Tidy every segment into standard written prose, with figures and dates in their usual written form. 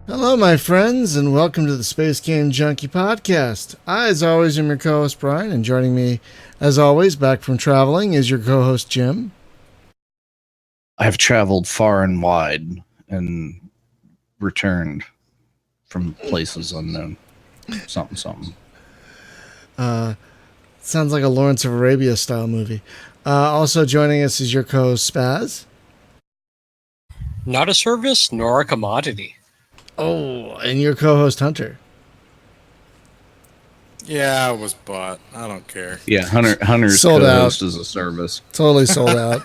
Hello, my friends, and welcome to the Space Game Junkie podcast. I, as always, am your co-host Brian, and joining me, as always, back from traveling, is your co-host Jim. I've traveled far and wide and returned from places unknown. Something. Sounds like a Lawrence of Arabia style movie. Also joining us is your co-host Spaz. Not a service nor a commodity. Oh, and your co-host Hunter. Yeah, I was bought. I don't care. Yeah, Hunter's Sold co-host out. is a service. Totally sold out.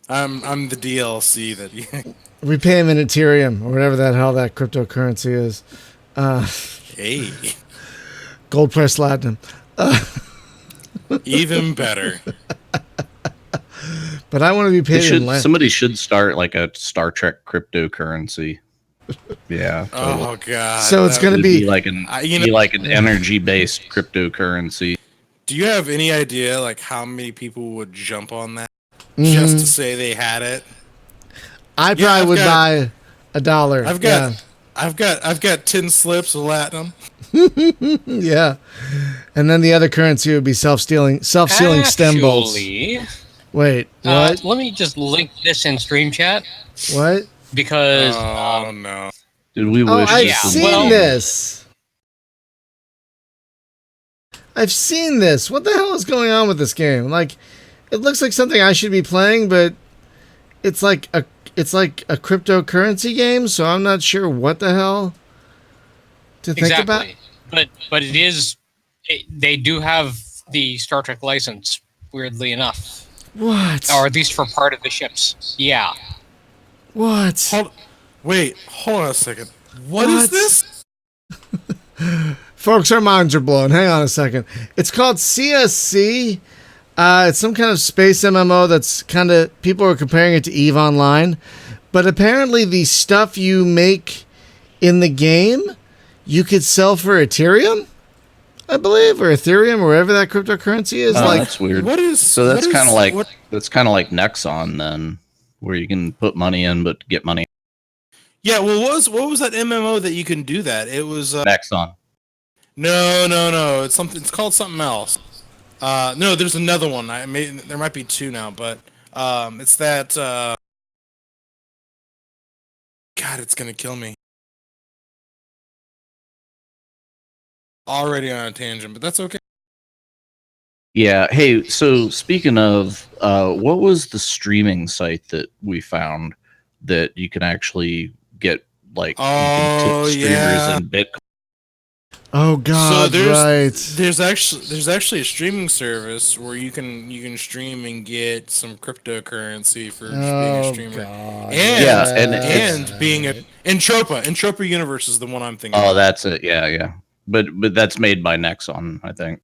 I'm the DLC that. We pay him in Ethereum or whatever the hell that cryptocurrency is. Hey, Gold pressed platinum. even better. But I want to be paid in land. Somebody should start like a Star Trek cryptocurrency. Yeah. Totally. Oh god. So it's going to be like an energy-based cryptocurrency. Do you have any idea like how many people would jump on that just to say they had it? I probably would buy $1. I've got 10 slips of Latinum. Yeah. And then the other currency would be self-sealing stem bolts. Wait, what? Let me just link this in stream chat. What? Because Oh no. Dude, we Oh, wish I've this was- seen this. I've seen this. What the hell is going on with this game? Like, it looks like something I should be playing, but it's like a cryptocurrency game, so I'm not sure what the hell to think about. But it is. They do have the Star Trek license. Weirdly enough. What? Or at least for part of the ships. Yeah. What? Hold on a second. What is this? Folks, our minds are blown. Hang on a second. It's called CSC. It's some kind of space MMO that's kind of, people are comparing it to EVE Online. But apparently the stuff you make in the game, you could sell for Ethereum, I believe, or Ethereum, or whatever that cryptocurrency is. Oh, like, that's weird. That's kind of like Nexon then, where you can put money in but get money. Yeah, well, what was that MMO that you can do that? It was Nexon. No. It's called something else. No, there's another one. There might be two now, but it's that. God, it's gonna kill me. Already on a tangent, but that's okay. Yeah. Hey, so speaking of, what was the streaming site that we found that you can actually get like you can tip streamers in Bitcoin? oh God, There's actually a streaming service where you can stream and get some cryptocurrency for being a streamer. God. And being a Entropa Universe is the one I'm thinking. Oh, that's it. Yeah. But that's made by Nexon, I think.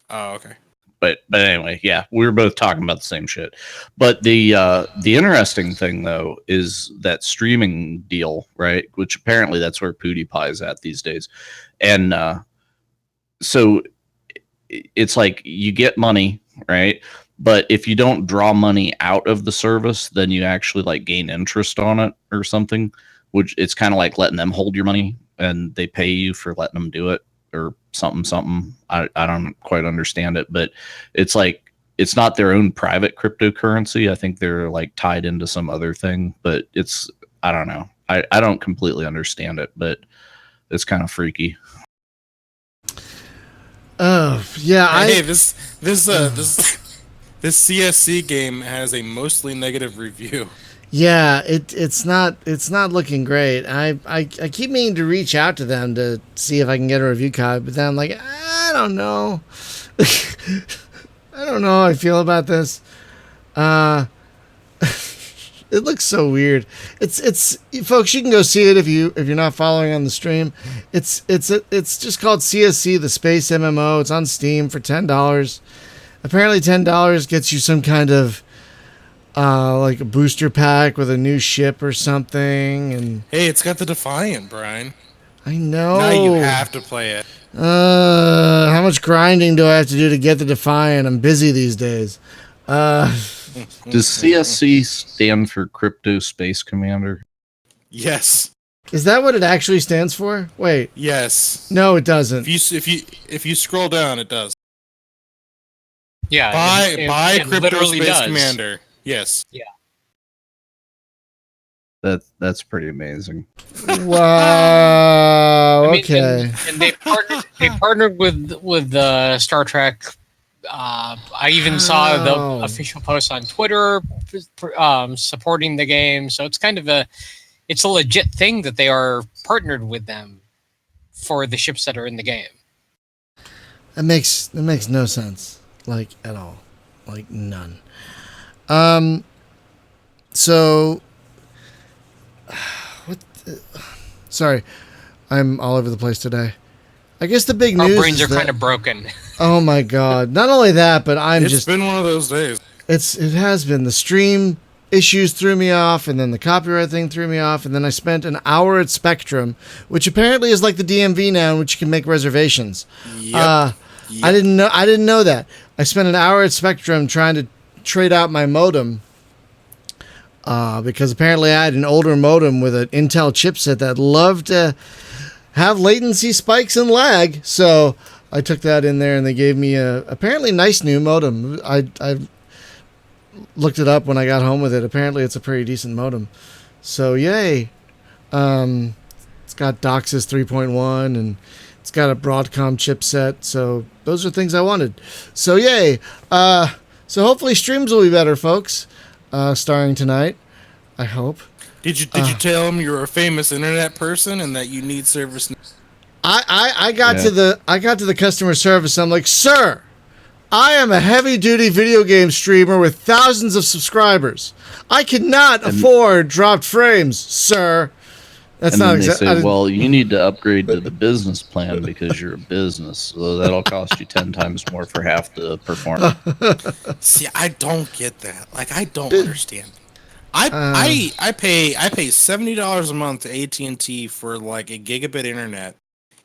Oh, okay. But anyway, yeah, we were both talking about the same shit. But the interesting thing though is that streaming deal, right? Which apparently that's where PewDiePie is at these days, and so it's like you get money, right? But if you don't draw money out of the service, then you actually like gain interest on it or something. Which it's kind of like letting them hold your money and they pay you for letting them do it or something. I don't quite understand it, but it's like it's not their own private cryptocurrency. I think they're like tied into some other thing, but I don't know. I don't completely understand it, but it's kind of freaky. Oh yeah, this CSC game has a mostly negative review. Yeah, it's not looking great. I keep meaning to reach out to them to see if I can get a review copy, but then I'm like, I don't know. I don't know how I feel about this. It looks so weird. It's folks, you can go see it if you're not following on the stream. It's just called CSC, the Space MMO. It's on Steam for $10. Apparently $10 gets you some kind of like a booster pack with a new ship or something. And hey, it's got the Defiant, Brian. I know. Now you have to play it. How much grinding do I have to do to get the Defiant? I'm busy these days. Does CSC stand for Crypto Space Commander? Yes. Is that what it actually stands for? Wait, Yes. no, it doesn't. If you scroll down, it does. Yeah, By it Crypto literally Space does. Commander. Yes. That's pretty amazing. Wow. I mean, Okay. and they partnered with Star Trek. I even saw the Wow. official post on Twitter supporting the game. So it's kind of it's a legit thing that they are partnered with them for the ships that are in the game. That makes no sense, like at all, like none. So, what? Sorry, I'm all over the place today. I guess the big Our news brains is are that, kind of broken. oh my god! Not only that, but It's been one of those days. it has been the stream issues threw me off, and then the copyright thing threw me off, and then I spent an hour at Spectrum, which apparently is like the DMV now, in which you can make reservations. Yep. I didn't know that. I spent an hour at Spectrum trying to trade out my modem because apparently I had an older modem with an Intel chipset that loved to have latency spikes and lag. So I took that in there, and they gave me a apparently nice new modem. I looked it up when I got home with it. Apparently it's a pretty decent modem. So yay. It's got DOCSIS 3.1 and it's got a Broadcom chipset. So those are things I wanted. So yay. So hopefully streams will be better, folks. Starring tonight, I hope. Did you tell him you're a famous internet person and that you need service? I got to the customer service. I'm like, sir, I am a heavy duty video game streamer with thousands of subscribers. I cannot afford dropped frames, sir. That's not exactly. They say, well, you need to upgrade to the business plan because you're a business, so that'll cost you 10 times more for half the performance. See, I don't get that. Like, I don't understand. I pay $70 a month to AT&T for like a gigabit internet,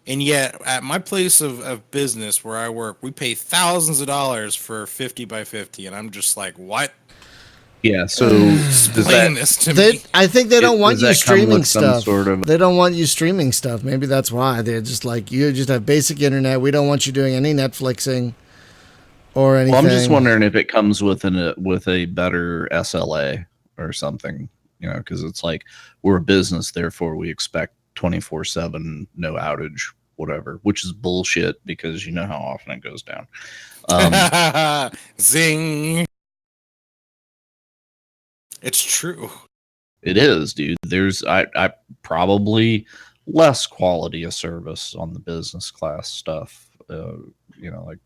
and yet at my place of business where I work, we pay thousands of dollars for 50 by 50, and I'm just like, what? Yeah, so Explain this to me. I think they don't want does you that come streaming with some stuff. sort of- They don't want you streaming stuff. Maybe that's why they're just like, you just have basic internet. We don't want you doing any Netflixing or anything. Well, I'm just wondering if it comes with a better SLA or something, because it's like we're a business, therefore we expect 24/7 no outage, whatever, which is bullshit because you know how often it goes down. Zing. It's true. It is, dude. There's I probably less quality of service on the business class stuff. Like.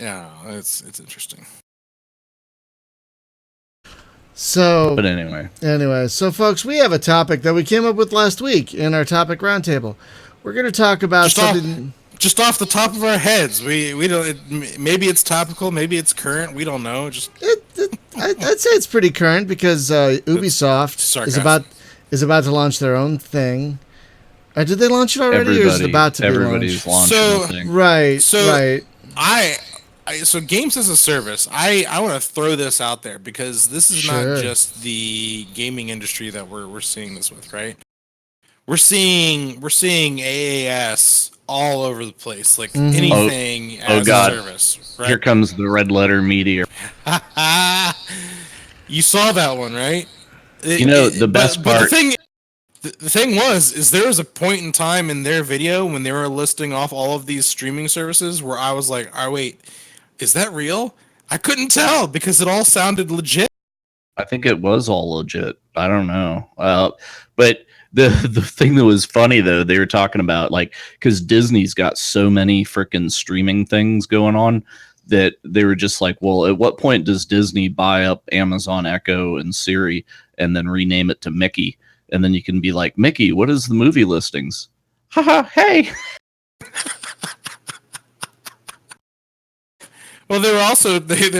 Yeah, it's interesting. So, But anyway, so folks, we have a topic that we came up with last week in our topic roundtable. We're going to talk about something. Just off the top of our heads, we don't. Maybe it's topical, maybe it's current. We don't know. I'd say it's pretty current because Ubisoft is about to launch their own thing. Did they launch it already, or is it about to be launched? Everybody's launching a thing. Right. So games as a service, I want to throw this out there because this is not just the gaming industry that we're seeing this with, right? We're seeing AAS all over the place, like anything as a service. Right? Here comes the red letter meteor. You saw that one, right? The best part. The thing is there was a point in time in their video when they were listing off all of these streaming services where I was like, oh, wait, is that real? I couldn't tell because it all sounded legit. I think it was all legit. I don't know. But the thing that was funny, though, they were talking about, like, because Disney's got so many freaking streaming things going on that they were just like, well, at what point does Disney buy up Amazon Echo and Siri and then rename it to Mickey? And then you can be like, Mickey, what is the movie listings? Haha, hey. Well, they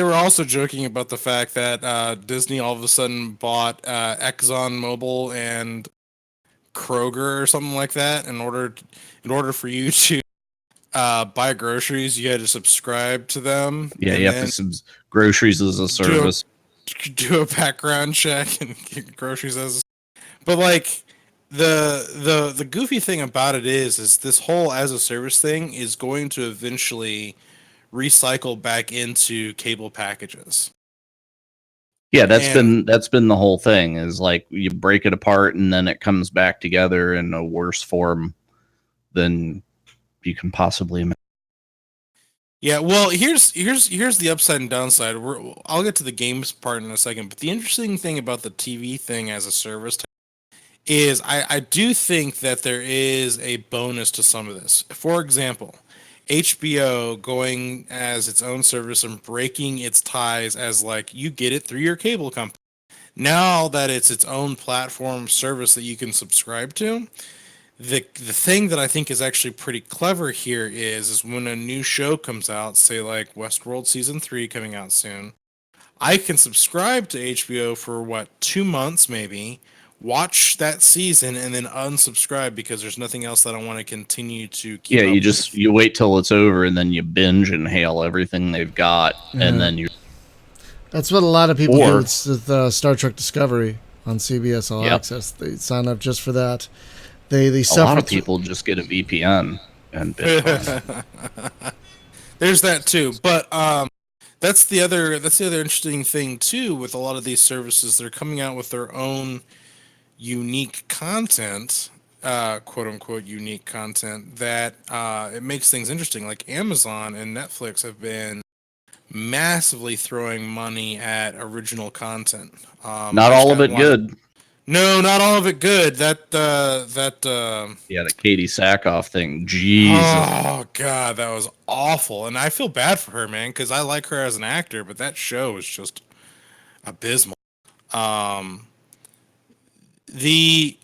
were also joking about the fact that Disney all of a sudden bought ExxonMobil and Kroger or something like that. In order for you to buy groceries, you had to subscribe to them. Yeah, you have to groceries as a service. do a background check and get groceries as. But like the goofy thing about it is this whole as a service thing is going to eventually recycle back into cable packages. Yeah, And that's been the whole thing is like you break it apart and then it comes back together in a worse form than you can possibly imagine. yeah, well, here's the upside and downside. I'll get to the games part in a second, but the interesting thing about the TV thing as a service is I do think that there is a bonus to some of this. For example, HBO going as its own service and breaking its ties as like you get it through your cable company. Now that it's its own platform service that you can subscribe to, the thing that I think is actually pretty clever here is when a new show comes out, say like Westworld season 3 coming out soon, I can subscribe to HBO for what 2 months maybe, watch that season and then unsubscribe because there's nothing else that I want to continue to keep Yeah, up with. you wait till it's over and then you binge and hail everything they've got, and then you. That's what a lot of people do Or- with Star Trek Discovery on CBS All Yep. Access. They sign up just for that. They A suffer. lot of people just get a VPN and binge on it. There's that too, but that's the other interesting thing too with a lot of these services. They're coming out with their own unique content, quote unquote unique content that it makes things interesting. Like Amazon and Netflix have been massively throwing money at original content. Not all of it good. No, not all of it good. Yeah, the Katie Sackhoff thing. Jesus. Oh god, that was awful. And I feel bad for her, man, because I like her as an actor, but that show was just abysmal. The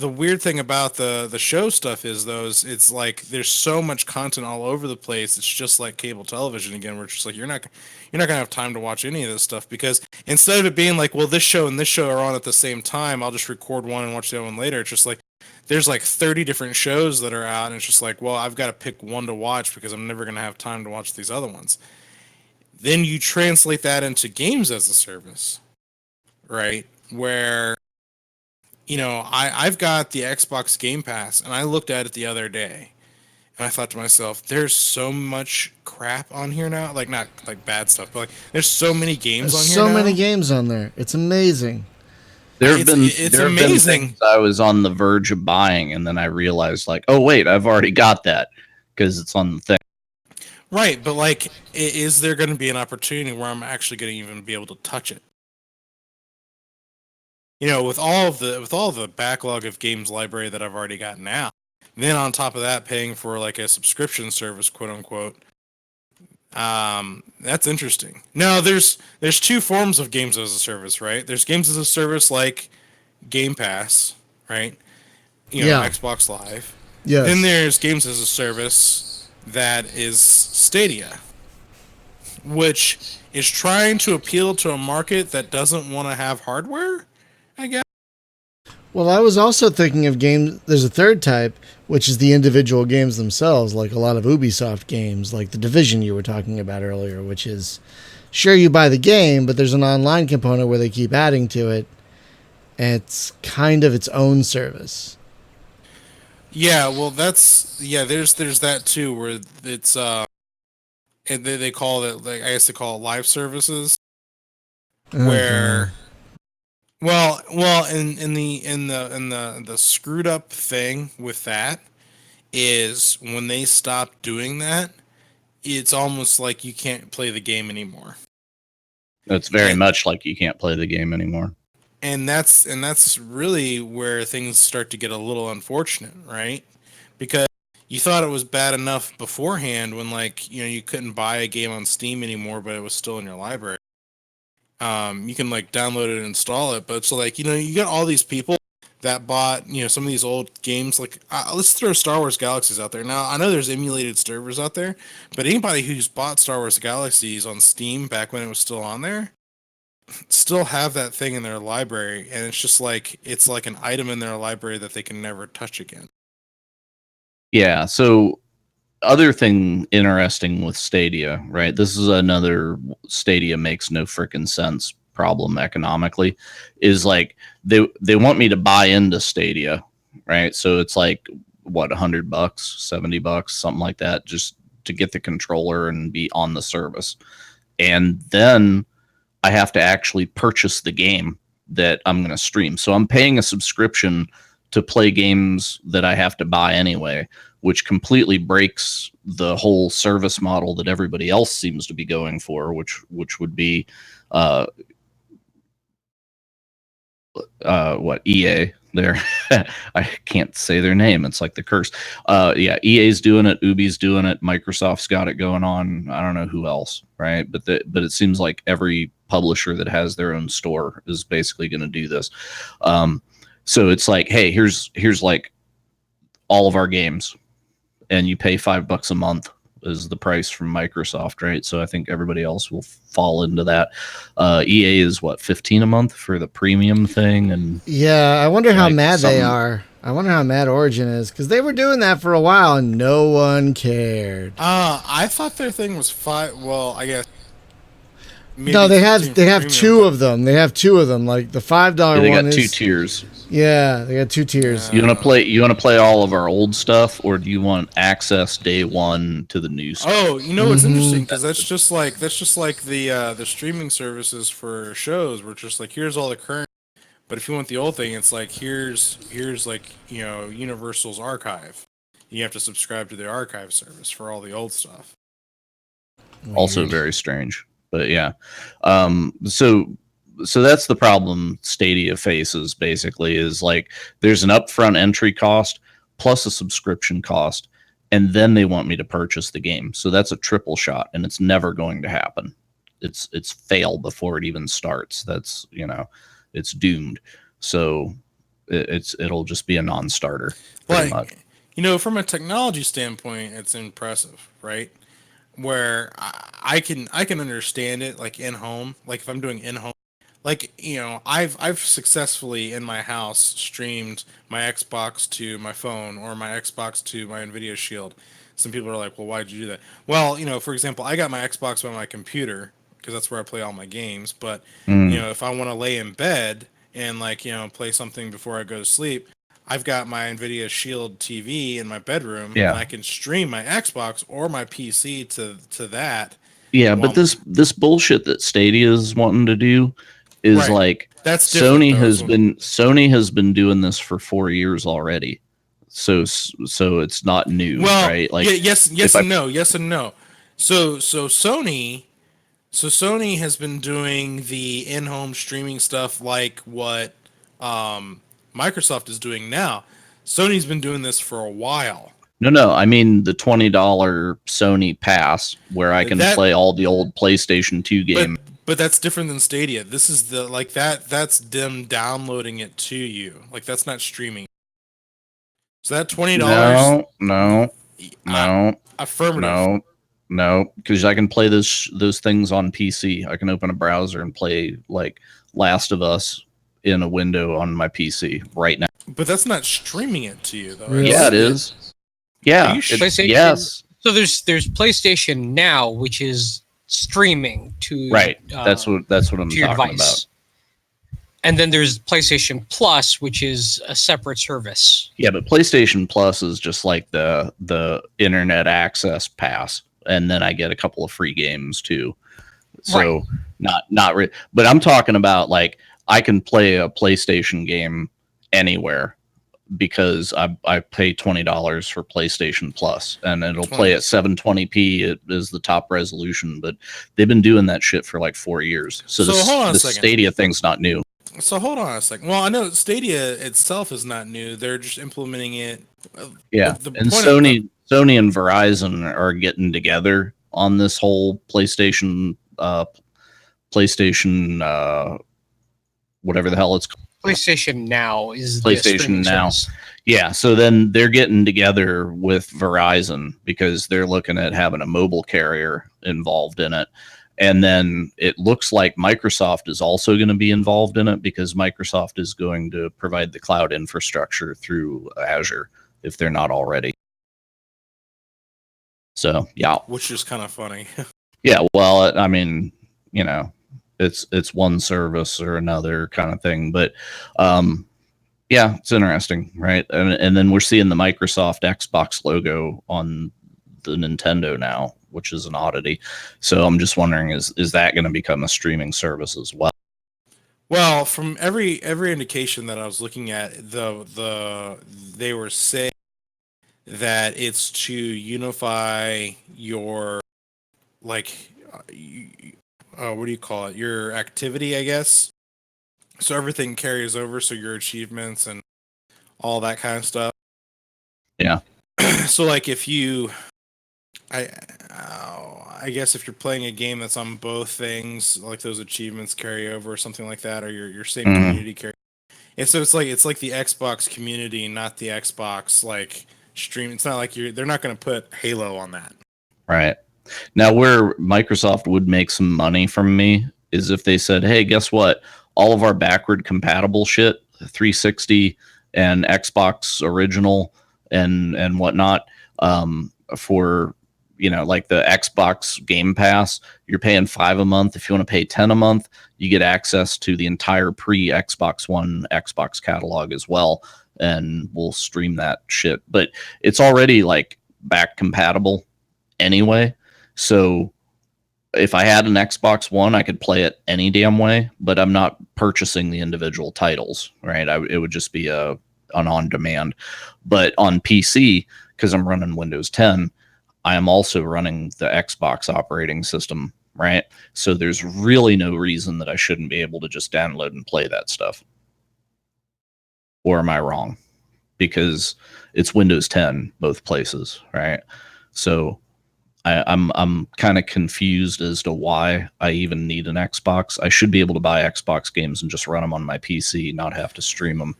weird thing about the show stuff is it's like there's so much content all over the place. It's just like cable television again, where it's just like you're not gonna have time to watch any of this stuff because instead of it being like, well, this show and this show are on at the same time, I'll just record one and watch the other one later. It's just like there's like 30 different shows that are out, and it's just like, well, I've got to pick one to watch because I'm never gonna have time to watch these other ones. Then you translate that into games as a service, right? Where I've got the Xbox Game Pass, and I looked at it the other day, and I thought to myself, there's so much crap on here now. Like, not like bad stuff, but like, there's so many games on There's here so now. many games on there. It's amazing. It's amazing. Things I was on the verge of buying, and then I realized, like, oh wait, I've already got that because it's on the thing. Right, but like, is there going to be an opportunity where I'm actually going to even be able to touch it? With all the backlog of games library that I've already got now, and then on top of that, paying for like a subscription service, quote unquote. That's interesting. Now, there's two forms of games as a service, right? There's games as a service like Game Pass, right? Yeah. Xbox Live. Yes. Then there's games as a service that is Stadia, which is trying to appeal to a market that doesn't want to have hardware, I guess. Well, I was also thinking of games. There's a third type, which is the individual games themselves, like a lot of Ubisoft games, like The Division you were talking about earlier, which is, sure, you buy the game, but there's an online component where they keep adding to it, and it's kind of its own service. Yeah, well, there's that too, where it's and they call it, like, I guess they call it live services, where. Well, in the screwed up thing with that is when they stop doing that, it's almost like you can't play the game anymore. It's very much like you can't play the game anymore. And that's really where things start to get a little unfortunate, right? Because you thought it was bad enough beforehand when, like, you couldn't buy a game on Steam anymore, but it was still in your library. You can like download it and install it, but it's like, you got all these people that bought, some of these old games. Like, let's throw Star Wars Galaxies out there. Now, I know there's emulated servers out there, but anybody who's bought Star Wars Galaxies on Steam back when it was still on there, still have that thing in their library, and it's like an item in their library that they can never touch again. Yeah, so other thing interesting with Stadia, right? This is another Stadia makes no freaking sense problem economically. Is like they want me to buy into Stadia, right? So it's like what, $100, $70, something like that, just to get the controller and be on the service, and then I have to actually purchase the game that I'm going to stream. So I'm paying a subscription to play games that I have to buy anyway, which completely breaks the whole service model that everybody else seems to be going for, which would be uh, what, EA. There, I can't say their name. It's like the curse. Yeah, EA's doing it, Ubi's doing it, Microsoft's got it going on. I don't know who else, right? But it seems like every publisher that has their own store is basically going to do this. So it's like, hey, here's like all of our games, and you pay $5 a month is the price from Microsoft, right? So I think everybody else will fall into that. EA is what, 15 a month for the premium thing, and Yeah, I wonder how like mad they some- are. I wonder how mad Origin is, because they were doing that for a while and no one cared. I thought their thing was Well, I guess. maybe No, they 15 have premium, two but- of them. They have two of them. Like the $5 they one got is two tiers. Yeah, they got two tiers. You want to play all of our old stuff, or do you want access day one to the new stuff? Oh, you know what's Mhm. interesting, because that's just like the streaming services for shows. Where it's just like, here's all the current, but if you want the old thing, it's like here's like, you know, Universal's archive. You have to subscribe to the archive service for all the old stuff. Also Weird. very strange, but yeah. So that's the problem Stadia faces, basically, is like there's an upfront entry cost plus a subscription cost, and then they want me to purchase the game. So that's a triple shot, and it's never going to happen. It's fail before it even starts. That's, you know, it's doomed. So it'll just be a non-starter, pretty much. Like, you know, from a technology standpoint, it's impressive, right? Where I can understand it, like in home, like if I'm doing in home, like, you know, I've successfully in my house streamed my Xbox to my phone or my Xbox to my Nvidia Shield. Some people are like, well, why'd you do that? Well, you know, for example, I got my Xbox on my computer because that's where I play all my games. But Mm. you know, if I want to lay in bed and, like, you know, play something before I go to sleep, I've got my Nvidia Shield TV in my bedroom, Yeah. and I can stream my Xbox or my PC to that. Yeah, Well, but this bullshit that Stadia is wanting to do is Right. like That's different, Sony though, has is what- been Sony has been doing this for 4 years already. So it's not new, Well, right? Like, yeah, yes if I- and no, yes and no. So Sony has been doing the in-home streaming stuff like what Microsoft is doing now. Sony's been doing this for a while. No, I mean the $20 Sony Pass where I can That- play all the old PlayStation 2 games. But that's different than Stadia. This is the, like, that's them downloading it to you. Like, that's not streaming. So that $20, No, affirmative. no, because I can play those things on PC. I can open a browser and play like Last of Us in a window on my PC right now. But that's not streaming it to you, though. Really? Yeah, it is. Yeah, Are you sure? PlayStation- yes, So there's PlayStation Now, which is streaming to right. That's what I'm to your talking device. about. And then there's PlayStation Plus, which is a separate service. Yeah, but PlayStation Plus is just like the internet access pass, and then I get a couple of free games too. So but I'm talking about, like, I can play a PlayStation game anywhere because I pay $20 for PlayStation Plus, and it'll play at 720p. It is the top resolution, but they've been doing that shit for like 4 years. So hold on a the second. Stadia thing's not new. So hold on a second. Well, I know Stadia itself is not new. They're just implementing it. Yeah, The and point of Sony and Verizon are getting together on this whole PlayStation, whatever the hell it's called. PlayStation Now is the PlayStation streaming Now. service. Yeah, so then they're getting together with Verizon because they're looking at having a mobile carrier involved in it. And then it looks like Microsoft is also going to be involved in it because Microsoft is going to provide the cloud infrastructure through Azure if they're not already. So yeah, which is kind of funny. yeah. Well, I mean, you know, it's one service or another kind of thing, but yeah, it's interesting, right? And then we're seeing the Microsoft Xbox logo on the Nintendo now, which is an oddity. So I'm just wondering, is that going to become a streaming service as well? Well, from every indication that I was looking at, they were saying that it's to unify your like what do you call it? Your activity, I guess. So everything carries over, so your achievements and all that kind of stuff. Yeah. So like if you I I guess if you're playing a game that's on both things, like those achievements carry over or something like that, or your same community carry. And so it's like the Xbox community, not the Xbox like stream. It's not like they're not going to put Halo on that. Right. Now, where Microsoft would make some money from me is if they said, hey, guess what? All of our backward compatible shit, 360 and Xbox original and whatnot, for, you know, like the Xbox Game Pass, you're paying $5 a month. If you want to pay $10 a month, you get access to the entire pre Xbox One Xbox catalog as well. And we'll stream that shit. But it's already like back compatible anyway. So if I had an Xbox One, I could play it any damn way, but I'm not purchasing the individual titles, right? It would just be an on demand. But on PC, because I'm running Windows 10, I am also running the Xbox operating system, right? So there's really no reason that I shouldn't be able to just download and play that stuff. Or am I wrong? Because it's Windows 10 both places, right? So I'm kind of confused as to why I even need an Xbox. I should be able to buy Xbox games and just run them on my PC, not have to stream them.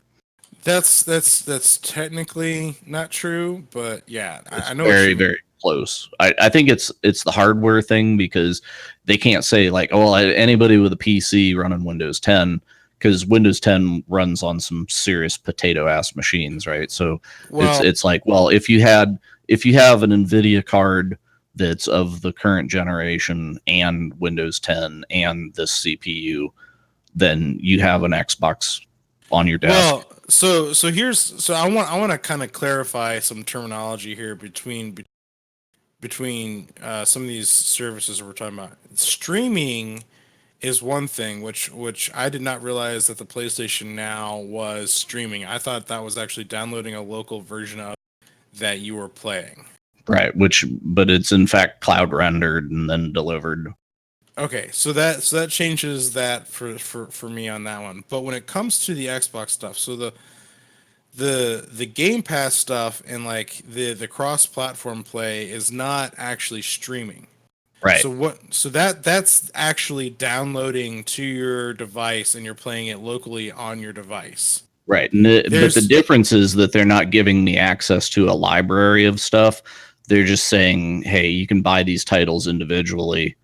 That's technically not true, but yeah, I know Very very close. I think it's the hardware thing, because they can't say like, oh, anybody with a PC running Windows 10, because Windows 10 runs on some serious potato ass machines, right? So it's like, well, if you have an NVIDIA card that's of the current generation and Windows 10 and this CPU, then you have an Xbox on your desk. Well, so I want to kind of clarify some terminology here between some of these services we're talking about. Streaming is one thing, which I did not realize that the PlayStation Now was streaming. I thought that was actually downloading a local version of that you were playing. Right, but it's in fact cloud rendered and then delivered. Okay, so that changes that for me on that one. But when it comes to the Xbox stuff, so the Game Pass stuff and like the cross-platform play is not actually streaming. Right. So that's actually downloading to your device and you're playing it locally on your device. Right. But the difference is that they're not giving me access to a library of stuff. They're just saying, hey, you can buy these titles individually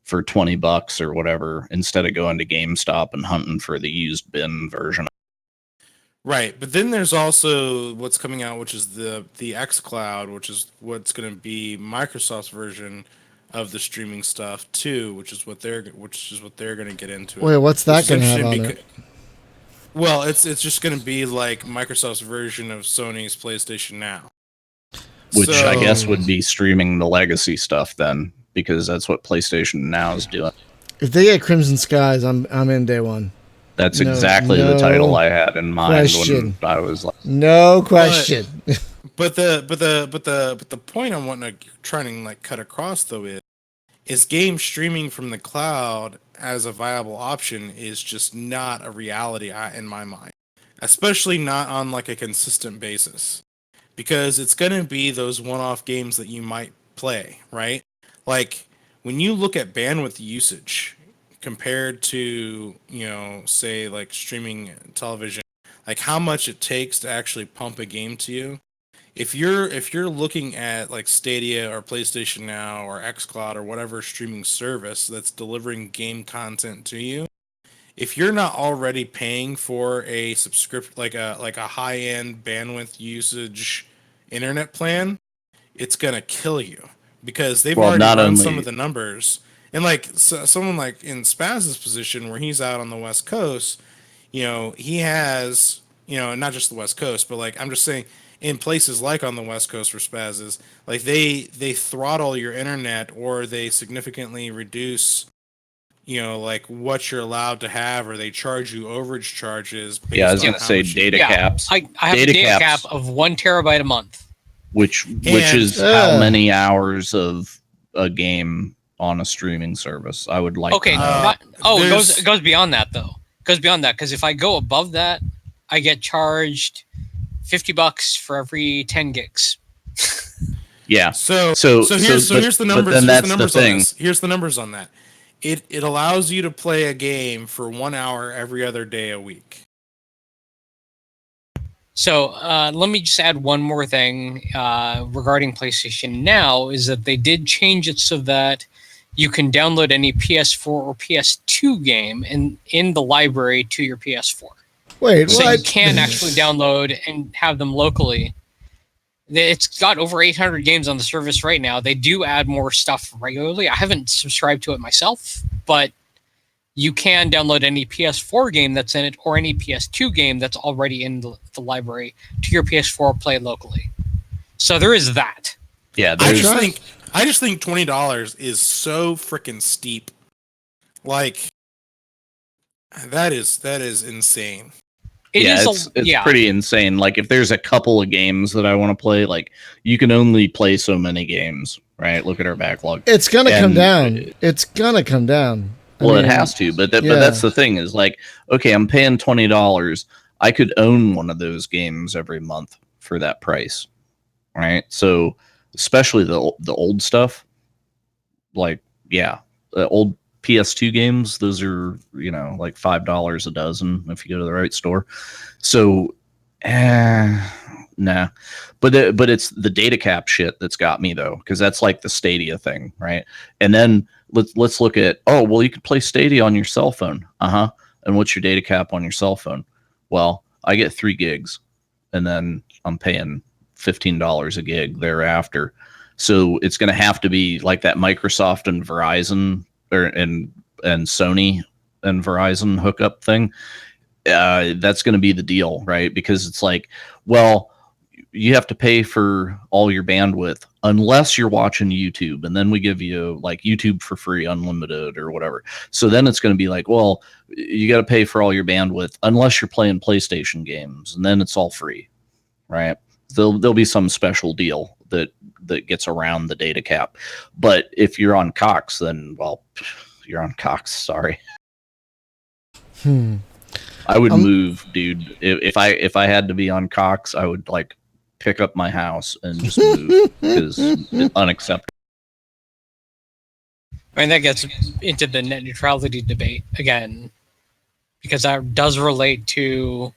for $20 or whatever, instead of going to GameStop and hunting for the used bin version. Right. But then there's also what's coming out, which is the xCloud, which is what's going to be Microsoft's version of the streaming stuff too, which is what they're going to get into. Wait, what's that going to have on it? Well, it's just going to be like Microsoft's version of Sony's PlayStation Now. Which I guess would be streaming the legacy stuff then, because that's what PlayStation Now is doing. If they get Crimson Skies, I'm in day one. That's exactly the title I had in mind when I was like, no question. But the point I want to try and like cut across though is game streaming from the cloud as a viable option is just not a reality in my mind, especially not on like a consistent basis, because it's going to be those one-off games that you might play, right? Like when you look at bandwidth usage compared to, you know, say like streaming television, like how much it takes to actually pump a game to you. If you're looking at like Stadia or PlayStation Now or xCloud or whatever streaming service that's delivering game content to you, if you're not already paying for a subscription, like a high-end bandwidth usage internet plan, it's gonna kill you, because they've Well, already not run only some of the numbers. And like someone like in Spaz's position where he's out on the West Coast, he has, not just the West Coast, but like I'm just saying in places like on the West Coast for Spaz's, like they throttle your internet or they significantly reduce, like what you're allowed to have, or they charge you overage charges. Yeah, I was based on gonna how say much you- data caps. I have Data a data caps. cap of 1 terabyte a month. which And- is how many hours of a game on a streaming service. I would like Okay, to know. it goes beyond that though. It goes beyond that because if I go above that, I get charged $50 for every 10 gigs. Yeah. So here's the numbers. But then here's that's the numbers the thing. on this. Here's the numbers on that. It allows you to play a game for 1 hour every other day a week. So let me just add one more thing regarding PlayStation Now is that they did change it so that you can download any PS4 or PS2 game in the library to your PS4. Wait, So what? you can actually download and have them locally. It's got over 800 games on the service right now. They do add more stuff regularly. I haven't subscribed to it myself, but you can download any PS4 game that's in it or any PS2 game that's already in the library to your PS4 play locally. So there is that. Yeah, I there's just think $20 is so freaking steep. Like that is insane. it's pretty insane. Like if there's a couple of games that I want to play, like you can only play so many games, right? Look at our backlog. It's gonna come down. It's gonna come down. Well, it has to, but that's the thing is like, okay, I'm paying $20. I could own one of those games every month for that price, right? So, especially the old stuff, like the old PS2 games, those are like $5 a dozen if you go to the right store. So, nah, but it's the data cap shit that's got me though, because that's like the Stadia thing, right? And then let's look at you could play Stadia on your cell phone. And what's your data cap on your cell phone? Well, I get 3 gigs, and then I'm paying $15 a gig thereafter. So it's going to have to be like that Microsoft and Verizon and Sony and Verizon hookup thing. That's going to be the deal, right? Because it's like, well, you have to pay for all your bandwidth unless you're watching YouTube, and then we give you like YouTube for free, unlimited or whatever. So then it's going to be like, well, you got to pay for all your bandwidth unless you're playing PlayStation games, and then it's all free, right? There'll be some special deal that gets around the data cap. But if you're on Cox, then well, you're on Cox. Sorry. I would move, dude. If I had to be on Cox, I would like pick up my house and just move because it's unacceptable. I mean, that gets into the net neutrality debate again, because that does relate to,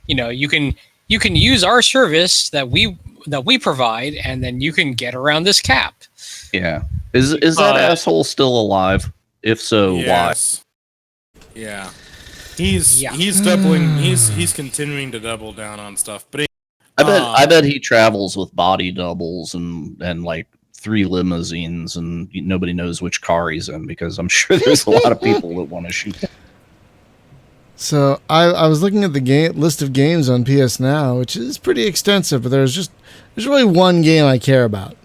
you can use our service that we provide, and then you can get around this cap. Yeah. Is that asshole still alive? If so, yes. Why? Yeah. He's doubling. He's continuing to double down on stuff. But I bet he travels with body doubles and like 3 limousines, and nobody knows which car he's in, because I'm sure there's a lot of people that want to shoot him. So I was looking at the list of games on PS Now, which is pretty extensive, but there's really one game I care about,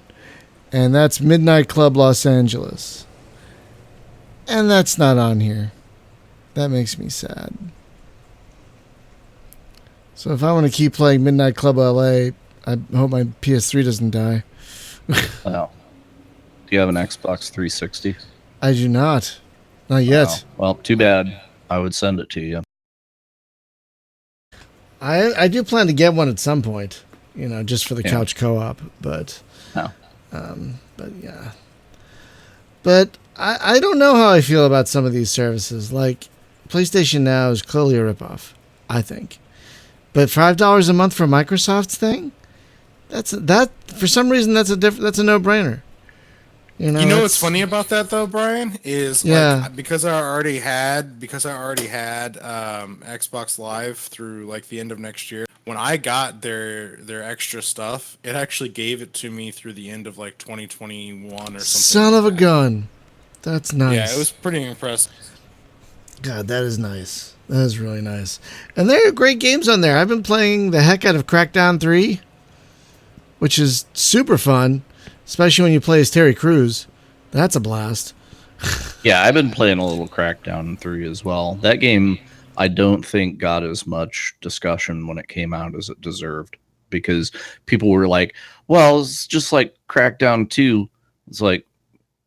and that's Midnight Club Los Angeles. And that's not on here. That makes me sad. So if I want to keep playing Midnight Club LA, I hope my PS3 doesn't die. Wow. Do you have an Xbox 360? I do not. Not yet. Well, too bad. I would send it to you. I do plan to get one at some point, just for the couch co-op, but but yeah. But I don't know how I feel about some of these services. Like PlayStation Now is clearly a ripoff, I think. But $5 a month for Microsoft's thing? That for some reason that's a no-brainer. You know what's funny about that though, Brian, is like, because I already had Xbox Live through like the end of next year. when I got their extra stuff, it actually gave it to me through the end of like 2021 or something. Son of a gun. That's nice. Yeah, it was pretty impressive. God, that is nice. That is really nice. And there are great games on there. I've been playing the heck out of Crackdown 3, which is super fun, especially when you play as Terry Crews. That's a blast. Yeah, I've been playing a little Crackdown 3 as well. That game, I don't think got as much discussion when it came out as it deserved, because people were like, well, it's just like Crackdown 2. It's like,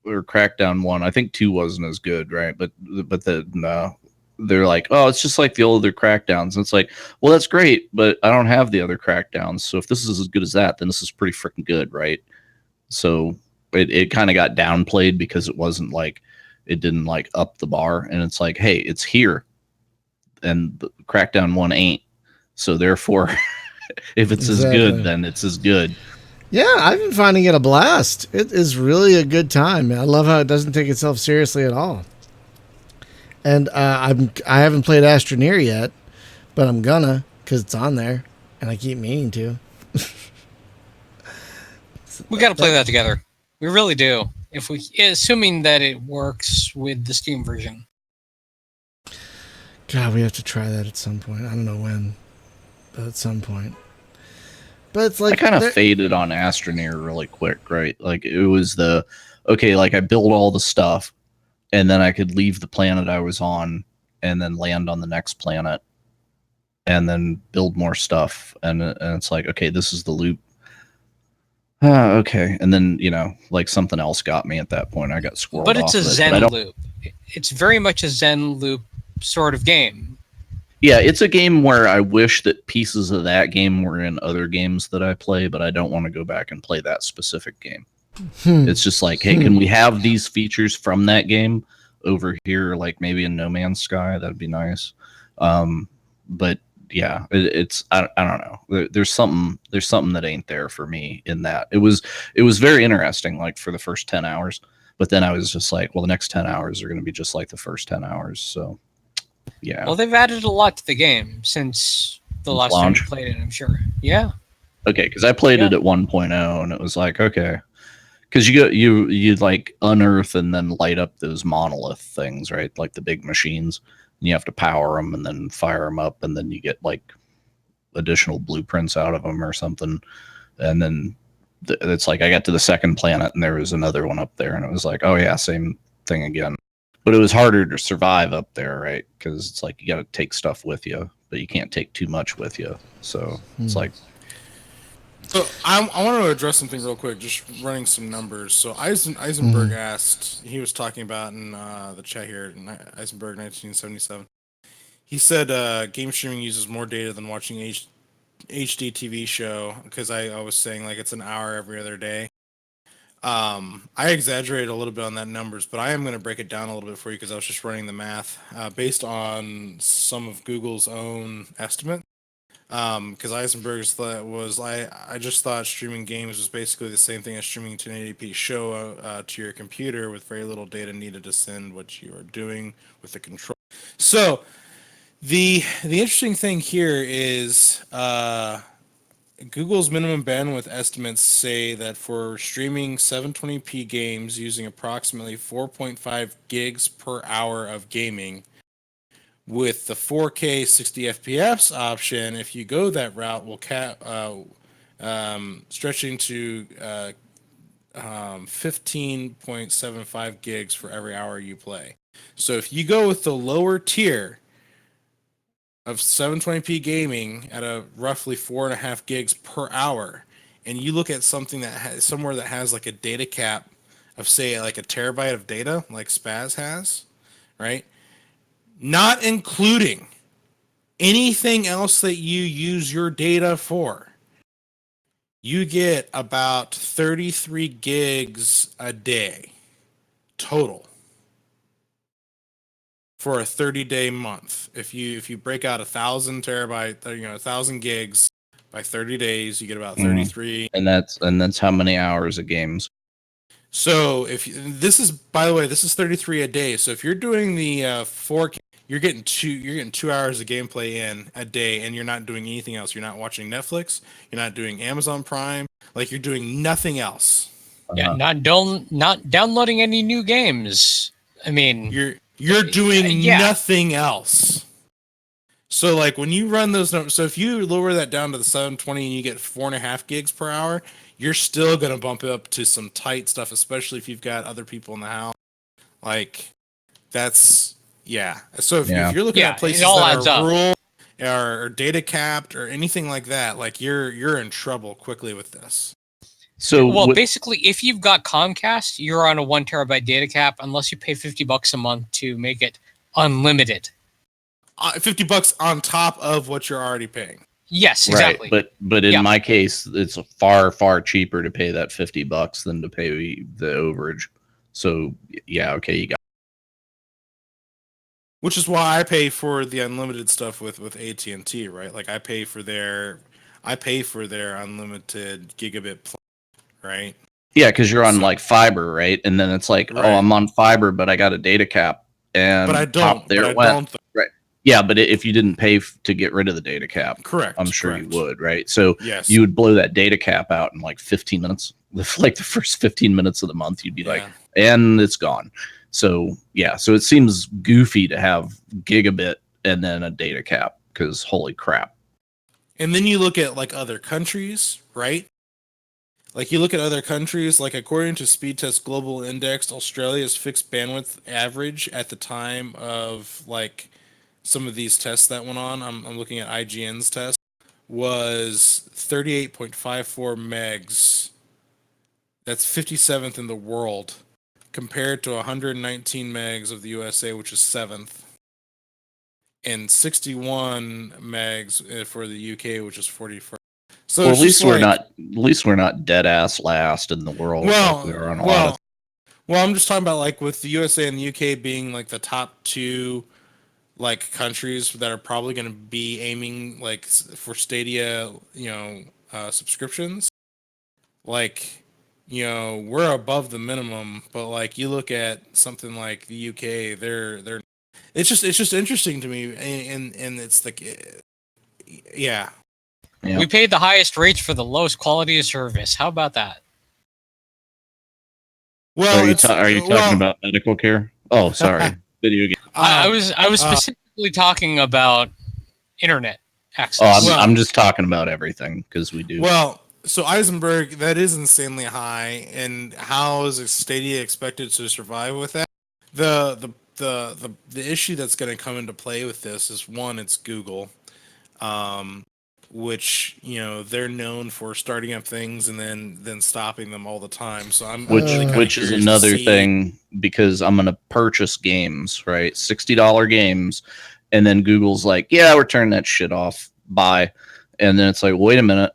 or Crackdown 1. I think 2 wasn't as good, right? But then they're like, oh, it's just like the older Crackdowns. And it's like, well, that's great, but I don't have the other Crackdowns. So if this is as good as that, then this is pretty freaking good, right? So it kind of got downplayed because it wasn't like, it didn't like up the bar. And it's like, hey, it's here. And the Crackdown 1 ain't. So therefore, if it's as good, then it's as good. Yeah, I've been finding it a blast. It is really a good time. I love how it doesn't take itself seriously at all. And I haven't played Astroneer yet, but I'm gonna, because it's on there, and I keep meaning to. We got to play that together. We really do. Assuming that it works with the Steam version. God, we have to try that at some point. I don't know when, but at some point. But it's like I kind of faded on Astroneer really quick, right? Like it was like I build all the stuff, and then I could leave the planet I was on and then land on the next planet and then build more stuff. And it's like, okay, this is the loop. Okay. And then, like something else got me at that point. I got squirreled off. But it's a Zen loop. It's very much a Zen loop sort of game. Yeah, it's a game where I wish that pieces of that game were in other games that I play, but I don't want to go back and play that specific game. It's just like, hey, can we have these features from that game over here, like maybe in No Man's Sky? That'd be nice. But yeah, it's I don't know. There's something that ain't there for me in that. It was very interesting, like for the first 10 hours, but then I was just like, well, the next 10 hours are going to be just like the first 10 hours. So yeah. Well, they've added a lot to the game since the last time you played it, I'm sure. Yeah. Okay, because I played it at 1.0 and it was like, okay. Because you like unearth and then light up those monolith things, right? Like the big machines. And you have to power them and then fire them up, and then you get like additional blueprints out of them or something. And then it's like I got to the second planet and there was another one up there, and it was like, oh yeah, same thing again. But it was harder to survive up there, right? Because it's like you got to take stuff with you, but you can't take too much with you. So it's like. So I want to address something real quick, just running some numbers. So Eisenberg asked, he was talking about in the chat here, Eisenberg 1977. He said game streaming uses more data than watching HD TV show, because I was saying like it's an hour every other day. I exaggerated a little bit on that numbers, but I am going to break it down a little bit for you because I was just running the math based on some of Google's own estimate. Because Eisenberg's was I just thought streaming games was basically the same thing as streaming 1080p show to your computer with very little data needed to send what you are doing with the control. So the interesting thing here is Google's minimum bandwidth estimates say that for streaming 720p games using approximately 4.5 gigs per hour of gaming, with the 4K 60 FPS option, if you go that route, will stretching to 15.75 gigs for every hour you play. So if you go with the lower tier of 720p gaming at a roughly 4.5 gigs per hour, and you look at something that has somewhere that has like a data cap of say like a terabyte of data, like Spaz has, right? Not including anything else that you use your data for, you get about 33 gigs a day total for a 30-day month. If you break out 1,000 terabyte, 1,000 gigs by 30 days, you get about 33. And that's how many hours of games. So if this is, by the way, this is 33 a day. So if you're doing the 4K, you're getting 2 hours of gameplay in a day, and you're not doing anything else. You're not watching Netflix. You're not doing Amazon Prime. Like, you're doing nothing else. Yeah, not downloading any new games. I mean, You're doing yeah. nothing else. So like when you run those numbers, so if you lower that down to the 720 and you get 4.5 gigs per hour, you're still gonna bump it up to some tight stuff, especially if you've got other people in the house. Like that's yeah. So if you're looking at places that are rural or data capped or anything like that, like you're in trouble quickly with this. So basically, if you've got Comcast, you're on a 1 terabyte data cap unless you pay $50 a month to make it unlimited. $50 on top of what you're already paying. Yes, exactly. Right, but in my case, it's far cheaper to pay that $50 than to pay the overage. So yeah, okay, you got. Which is why I pay for the unlimited stuff with AT&T, right? Like I pay for their unlimited gigabit plan, right? Yeah, because you're on like fiber, right? And then it's like, oh, I'm on fiber, but I got a data cap, and but I don't. Right. Yeah, but if you didn't pay to get rid of the data cap, correct, I'm sure you would, right? So you would blow that data cap out in like 15 minutes. Like the first 15 minutes of the month, you'd be like, and it's gone. So yeah, so it seems goofy to have gigabit and then a data cap because holy crap. And then you look at like other countries, right? Like you look at other countries, like according to Speedtest Global Index, Australia's fixed bandwidth average at the time of like some of these tests that went on, I'm looking at IGN's test, was 38.54 megs. That's 57th in the world, compared to 119 megs of the USA, which is 7th, and 61 megs for the UK, which is 41st. So at least we're not dead ass last in the world. Well, I'm just talking about like with the USA and the UK being like the top two like countries that are probably going to be aiming like for Stadia, subscriptions. Like, we're above the minimum, but like you look at something like the UK, they're it's just interesting to me, and it's like, yeah. We paid the highest rates for the lowest quality of service. How about that? Well, are you talking about medical care? Oh, sorry, video game. I was specifically talking about internet access. Oh, I'm just talking about everything because we do. Well, so Eisenberg, that is insanely high, and how is Stadia expected to survive with that? The issue that's going to come into play with this is one, it's Google, which they're known for starting up things and then stopping them all the time. So I'm which is another thing, because I'm going to purchase games, right? $60 games, and then Google's like, yeah, we're turning that shit off. Bye. And then it's like, wait a minute.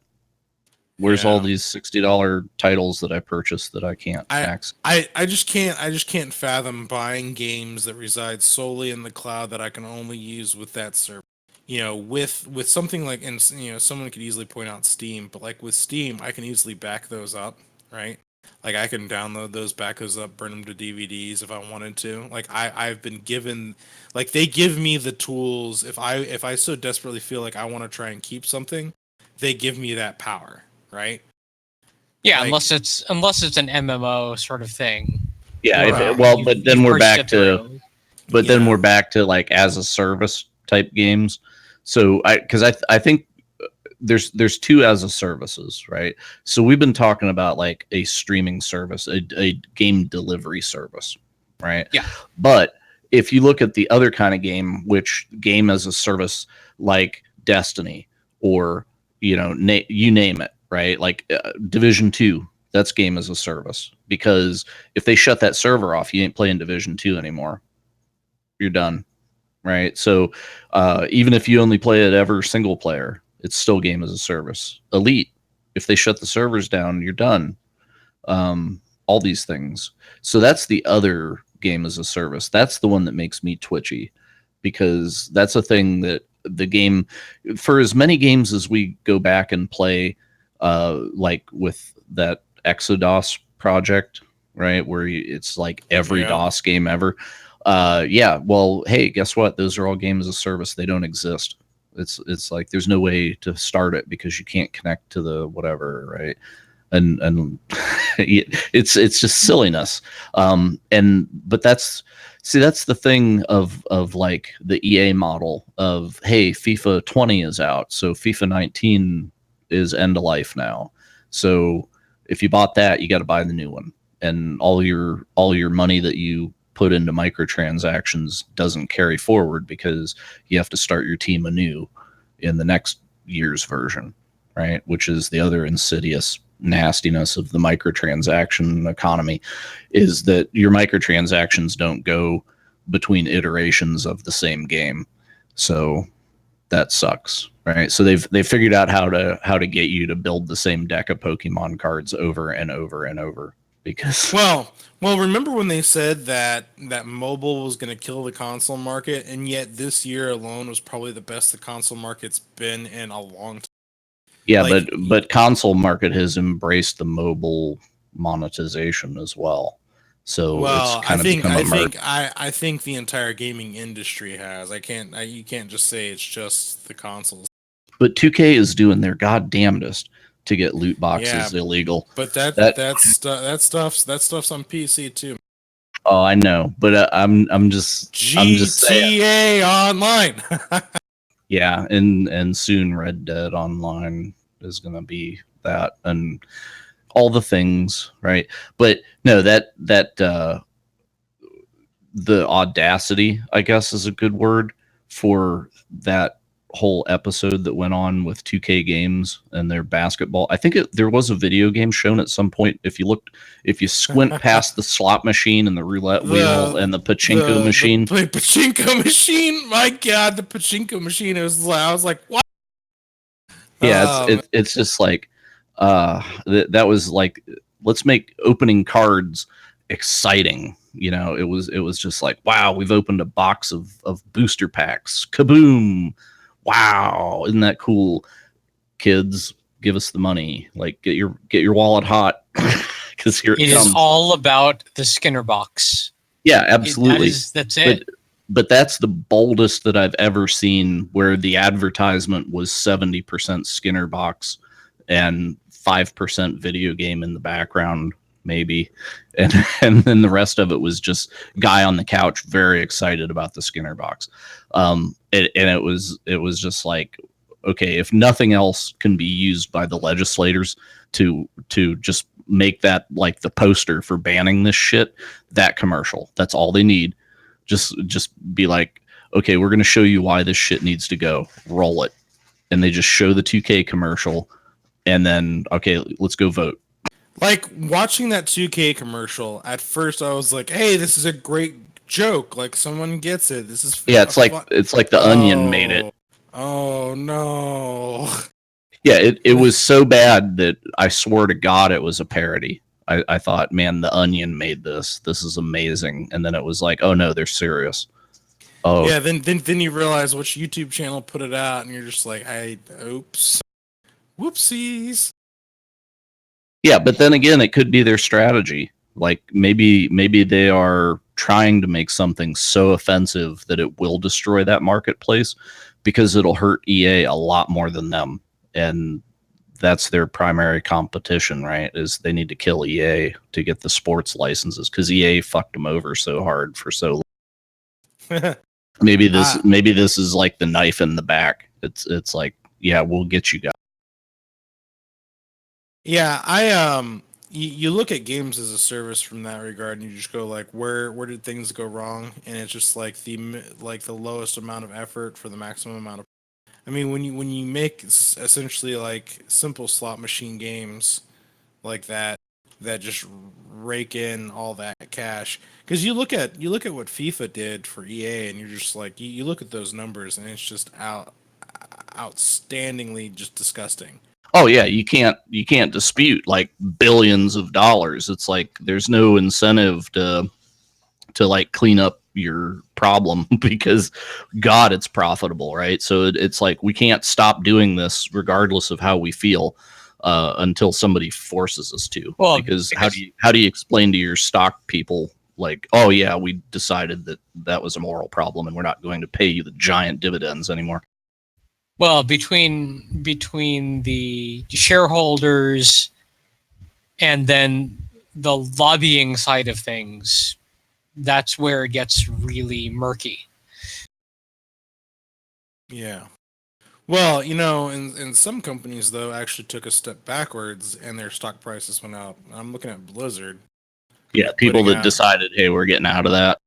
Where's all these $60 titles that I purchased that I can't access? I just can't fathom buying games that reside solely in the cloud that I can only use with that service. With something like, and someone could easily point out Steam, but like with Steam, I can easily back those up, right? Like I can download those, back those up, burn them to DVDs if I wanted to. Like I've been given, like they give me the tools. If I so desperately feel like I want to try and keep something, they give me that power, right? Yeah, like, unless it's an MMO sort of thing. Yeah, but then we're back to, then we're back to like as a service type games. So I think there's two as a services, right? So we've been talking about like a streaming service, a game delivery service, right? Yeah. But if you look at the other kind of game, which game as a service like Destiny or you name it, right? Like Division 2, that's game as a service, because if they shut that server off, you ain't playing Division 2 anymore. You're done. Right. So even if you only play it ever single player, it's still game as a service. Elite, if they shut the servers down, you're done. All these things. So that's the other game as a service. That's the one that makes me twitchy, because that's a thing that the game, for as many games as we go back and play, like with that Exodus project, right, where it's like every DOS game ever. Yeah, well, hey, guess what? Those are all games as a service. They don't exist. It's like there's no way to start it because you can't connect to the whatever, right? And it's just silliness. And but that's the thing of like the EA model of, hey, FIFA 20 is out, so FIFA 19 is end of life now. So if you bought that, you got to buy the new one, and all your money that you put into microtransactions doesn't carry forward because you have to start your team anew in the next year's version, right? Which is the other insidious nastiness of the microtransaction economy, is that your microtransactions don't go between iterations of the same game. So that sucks, right? So they've figured out how to get you to build the same deck of Pokemon cards over and over and over. Because well, remember when they said that mobile was going to kill the console market, and yet this year alone was probably the best the console market's been in a long time. Yeah, like, but console market has embraced the mobile monetization as well. So well, it's kind of become a merge. I think the entire gaming industry has. You can't just say it's just the consoles. But 2K is doing their goddamnest to get loot boxes illegal. But that stuff's on PC too. Oh, I know, but I'm just GTA Online. Yeah, and soon Red Dead Online is going to be that, and all the things, right? But no, that the audacity, I guess, is a good word for that whole episode that went on with 2K Games and their basketball. I think there was a video game shown at some point. If you squint past the slot machine and the roulette wheel and the pachinko machine. The pachinko machine. My God, the pachinko machine. I was like, what? Yeah, it's just like that was like, let's make opening cards exciting. You know, it was just like, wow, we've opened a box of booster packs. Kaboom. Wow, isn't that cool? Kids, give us the money. Like, get your wallet hot, because here it comes. Is all about the Skinner box. Yeah, absolutely. That's it. But that's the boldest that I've ever seen, where the advertisement was 70% Skinner box and 5% video game in the background, maybe, and then the rest of it was just guy on the couch very excited about the Skinner box. It was just like, okay, if nothing else can be used by the legislators to just make that like the poster for banning this shit, that commercial, that's all they need. Just be like, okay, we're going to show you why this shit needs to go. Roll it. And they just show the 2K commercial, and then, okay, let's go vote. Like, watching that 2K commercial, at first I was like, hey, this is a great joke. Like, someone gets it. This is it's like the Onion made it. Oh, no. Yeah, it was so bad that I swore to God it was a parody. I thought, man, the Onion made this. This is amazing. And then it was like, oh no, they're serious. Oh yeah. Then you realize which YouTube channel put it out, and you're just like, oops, whoopsies. Yeah, but then again, it could be their strategy. Like maybe they are trying to make something so offensive that it will destroy that marketplace, because it'll hurt EA a lot more than them. And that's their primary competition, right? Is they need to kill EA to get the sports licenses, because EA fucked them over so hard for so long. maybe this is like the knife in the back. It's like, yeah, we'll get you guys. Yeah, you look at games as a service from that regard, and you just go like, where did things go wrong? And it's just like the lowest amount of effort for the maximum amount of. I mean, when you make essentially like simple slot machine games like that just rake in all that cash, because you look at what FIFA did for EA, and you're just like, you look at those numbers, and it's just outstandingly just disgusting. Oh yeah, you can't dispute like billions of dollars. It's like there's no incentive to like clean up your problem, because God, it's profitable, right? So it's like we can't stop doing this regardless of how we feel until somebody forces us to. Well, because how do you explain to your stock people like, oh yeah, we decided that that was a moral problem and we're not going to pay you the giant dividends anymore. Well, between the shareholders and then the lobbying side of things, that's where it gets really murky. Yeah. Well, in some companies though actually took a step backwards and their stock prices went up. I'm looking at Blizzard. Yeah, people Putting that out- decided, hey, we're getting out of that.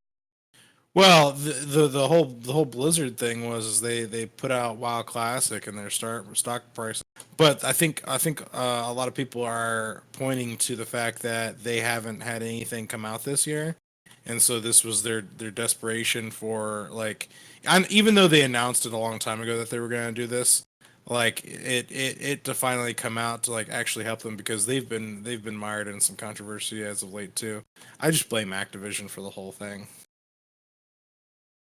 Well, the whole Blizzard thing was they put out WoW Classic and their stock price, but I think a lot of people are pointing to the fact that they haven't had anything come out this year, and so this was their desperation for like, and even though they announced it a long time ago that they were going to do this, like it to finally come out to like actually help them because they've been mired in some controversy as of late too. I just blame Activision for the whole thing.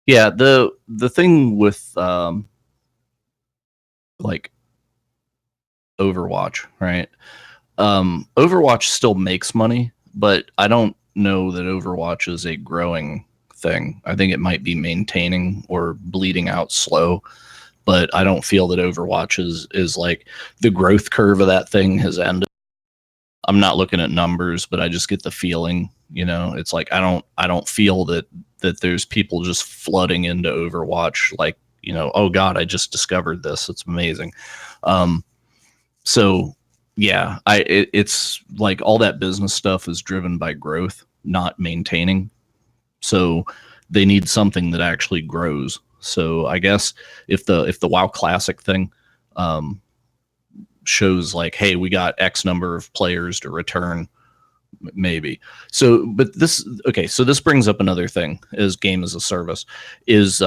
Yeah, the thing with like Overwatch, right? Overwatch still makes money, but I don't know that Overwatch is a growing thing. I think it might be maintaining or bleeding out slow, but I don't feel that Overwatch is like the growth curve of that thing has ended. I'm not looking at numbers, but I just get the feeling, it's like I don't feel that there's people just flooding into Overwatch like, oh God, I just discovered this. It's amazing. So yeah, it's like all that business stuff is driven by growth, not maintaining. So they need something that actually grows. So I guess if the WoW Classic thing shows like, hey, we got X number of players to return, maybe. So, but this brings up another thing as game as a service is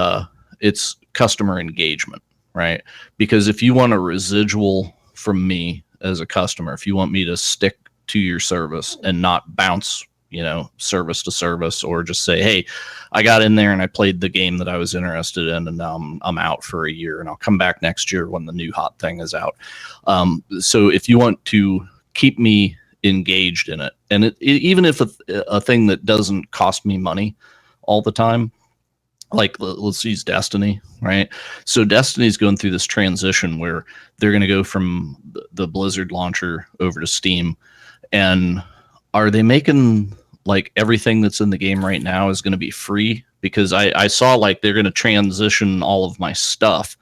it's customer engagement, right? Because if you want a residual from me as a customer, if you want me to stick to your service and not bounce, service to service, or just say, hey, I got in there and I played the game that I was interested in, and now I'm out for a year, and I'll come back next year when the new hot thing is out. So if you want to keep me engaged in it, and even if a thing that doesn't cost me money all the time, like let's use Destiny, right? So Destiny's going through this transition where they're going to go from the Blizzard launcher over to Steam, and are they making like everything that's in the game right now is going to be free? Because I saw like they're going to transition all of my stuff,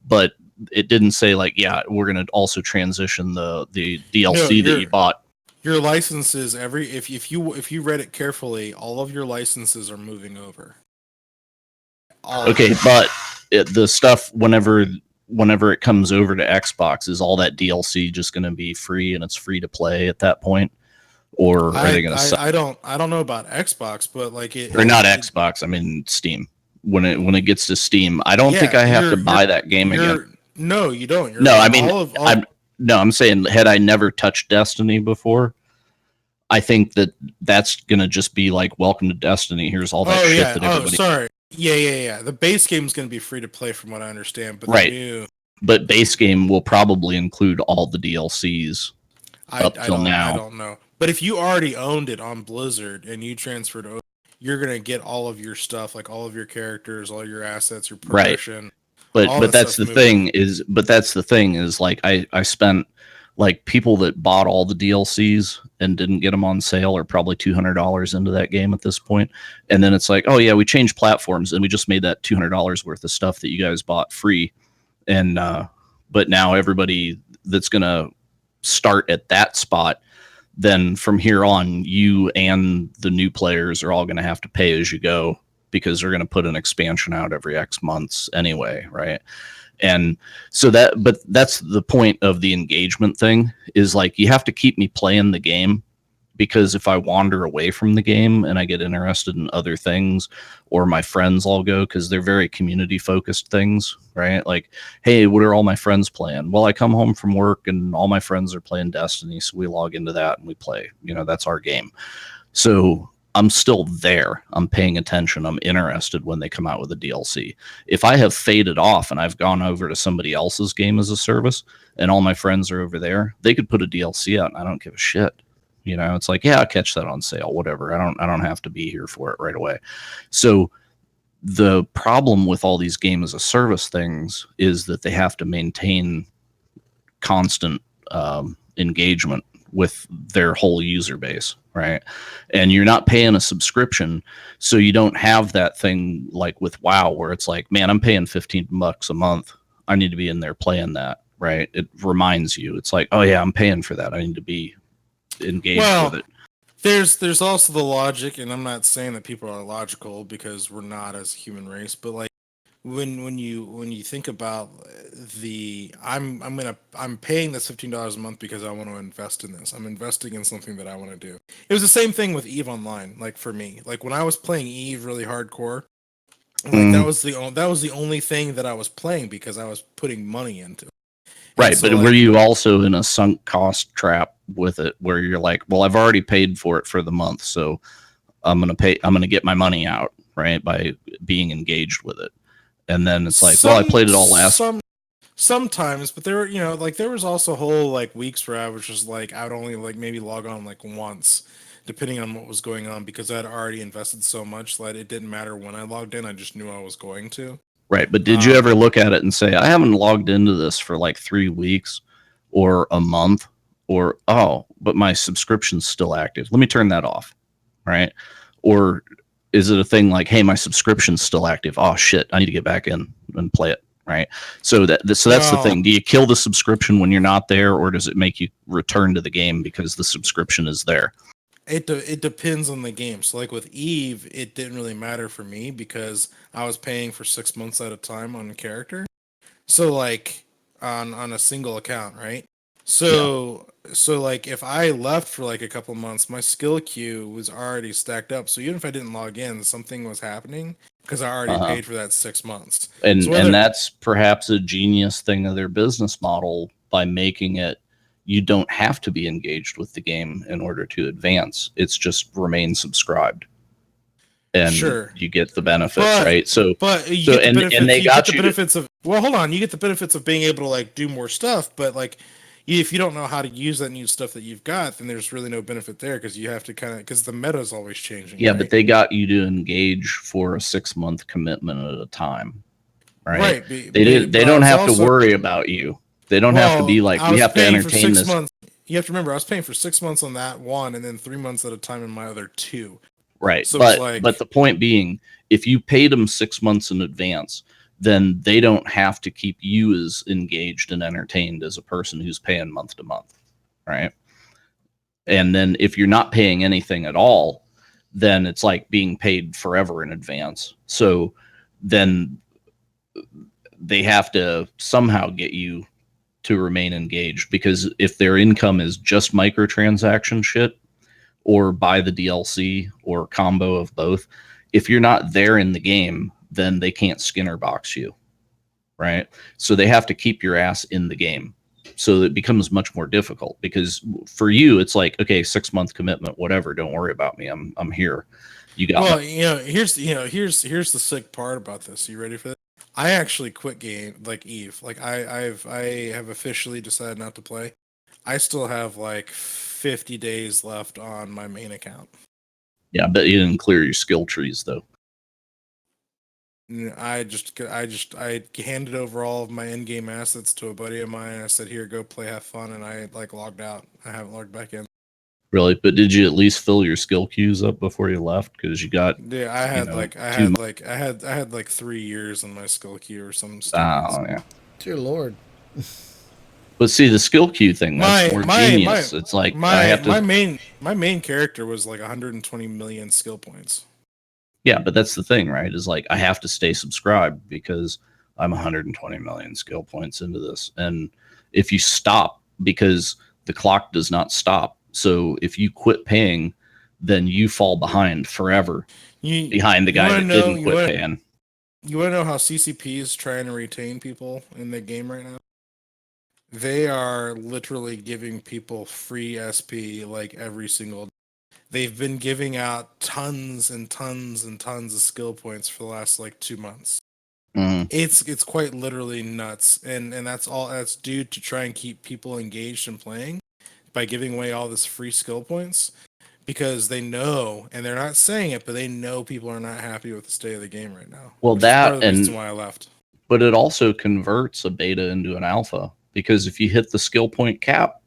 but it didn't say like, yeah, we're going to also transition the DLC that you bought. Your licenses, if you read it carefully, all of your licenses are moving over. Okay, but the stuff whenever it comes over to Xbox, is all that DLC just going to be free and it's free to play at that point, or are they going to? I don't know about Xbox, but like Xbox. I mean Steam. When it gets to Steam, I don't think I have to buy that game again. No, you don't. I'm saying had I never touched Destiny before, I think that's gonna just be like, welcome to Destiny. Here's all that shit that everybody. Sorry. Yeah. The base game is going to be free to play, from what I understand. But right. But base game will probably include all the DLCs up till now. I don't know. But if you already owned it on Blizzard and you transferred over, you're going to get all of your stuff, like all of your characters, all your assets, your progression. Right. But that's the thing is like I spent, like, people that bought all the DLCs and didn't get them on sale are probably $200 into that game at this point. And then it's like, oh yeah, we changed platforms and we just made that $200 worth of stuff that you guys bought free. And but now everybody that's gonna start at that spot, then from here on, you and the new players are all gonna have to pay as you go, because they're gonna put an expansion out every X months anyway, right? And so that's the point of the engagement thing, is like, you have to keep me playing the game, because if I wander away from the game and I get interested in other things, or my friends all go, because they're very community focused things, right? Like, hey, what are all my friends playing? Well, I come home from work and all my friends are playing Destiny, so we log into that and we play, that's our game. So I'm still there. I'm paying attention. I'm interested when they come out with a DLC. If I have faded off and I've gone over to somebody else's game as a service and all my friends are over there, they could put a DLC out and I don't give a shit. You know, it's like, yeah, I'll catch that on sale, whatever. I don't have to be here for it right away. So the problem with all these game as a service things is that they have to maintain constant engagement with their whole user base, right? And you're not paying a subscription, so you don't have that thing like with WoW where it's like, man, I'm paying $15 a month. I need to be in there playing that, right? It reminds you. It's like, oh yeah, I'm paying for that. I need to be engaged with it. There's also the logic, and I'm not saying that people are logical because we're not as a human race, but like when you think about I'm paying this $15 a month because I want to invest in this. I'm investing in something that I want to do. It was the same thing with Eve Online. Like for me, like when I was playing Eve really hardcore, like that was the only thing that I was playing because I was putting money into it. Right, so but were you also in a sunk cost trap with it where you're like, well, I've already paid for it for the month, so I'm gonna get my money out, right, by being engaged with it. And then it's like, well, I played it all last. Sometimes, but there were, like there was also whole like weeks where I was just like, I would only like maybe log on like once, depending on what was going on, because I'd already invested so much that it didn't matter when I logged in. I just knew I was going to. Right, but did you ever look at it and say, I haven't logged into this for like 3 weeks or a month, or but my subscription's still active. Let me turn that off, right? Or is it a thing like, hey, my subscription's still active? Oh shit, I need to get back in and play it, right? So that's the thing. Do you kill the subscription when you're not there, or does it make you return to the game because the subscription is there? It depends on the game. So like with Eve, it didn't really matter for me because I was paying for 6 months at a time on a character. So like on a single account, right? So like if I left for like a couple months, my skill queue was already stacked up. So even if I didn't log in, something was happening because I already paid for that 6 months. And that's perhaps a genius thing of their business model by making it you don't have to be engaged with the game in order to advance. It's just remain subscribed. And you get the benefits, right? You get the benefits of hold on, you get the benefits of being able to like do more stuff, but like if you don't know how to use that new stuff that you've got, then there's really no benefit there because you have to because the meta is always changing. Yeah, right? But they got you to engage for a 6-month commitment at a time, right? They don't have to worry about you. They don't have to be like, we have to entertain this. Months. You have to remember, I was paying for 6 months on that one, and then 3 months at a time in my other two. Right, so but the point being, if you paid them 6 months in advance, then they don't have to keep you as engaged and entertained as a person who's paying month to month, right? And then if you're not paying anything at all, then it's like being paid forever in advance. So then they have to somehow get you to remain engaged, because if their income is just microtransaction shit or buy the DLC or combo of both, if you're not there in the game, then they can't Skinner box you, right? So they have to keep your ass in the game. So it becomes much more difficult because for you, it's like, okay, 6-month commitment, whatever. Don't worry about me. I'm here. You got. Well, here's the sick part about this. You ready for this? I actually quit game like Eve. Like I have officially decided not to play. I still have like 50 days left on my main account. Yeah, I bet you didn't clear your skill trees though. I handed over all of my in-game assets to a buddy of mine. I said, "Here, go play, have fun," and I like logged out. I haven't logged back in. Really? But did you at least fill your skill queues up before you left? Because you got I had like 3 years in my skill queue or something. Oh yeah, dear Lord. But see, the skill queue thing, that's more genius. It's like my main character was like 120 million skill points. Yeah, but that's the thing, right? Is like I have to stay subscribed because I'm 120 million skill points into this. And if you stop, because the clock does not stop. So if you quit paying, then you fall behind forever behind the guy that didn't quit paying. You want to know how CCP is trying to retain people in the game right now? They are literally giving people free SP like every single day. They've been giving out tons and tons and tons of skill points for the last like 2 months. Mm-hmm. It's quite literally nuts, and that's due to try and keep people engaged and playing. by giving away all this free skill points because they know, and they're not saying it, but they know people are not happy with the state of the game right now. Well, which is part of that the reason and why I left. but it also converts a beta into an alpha because if you hit the skill point cap,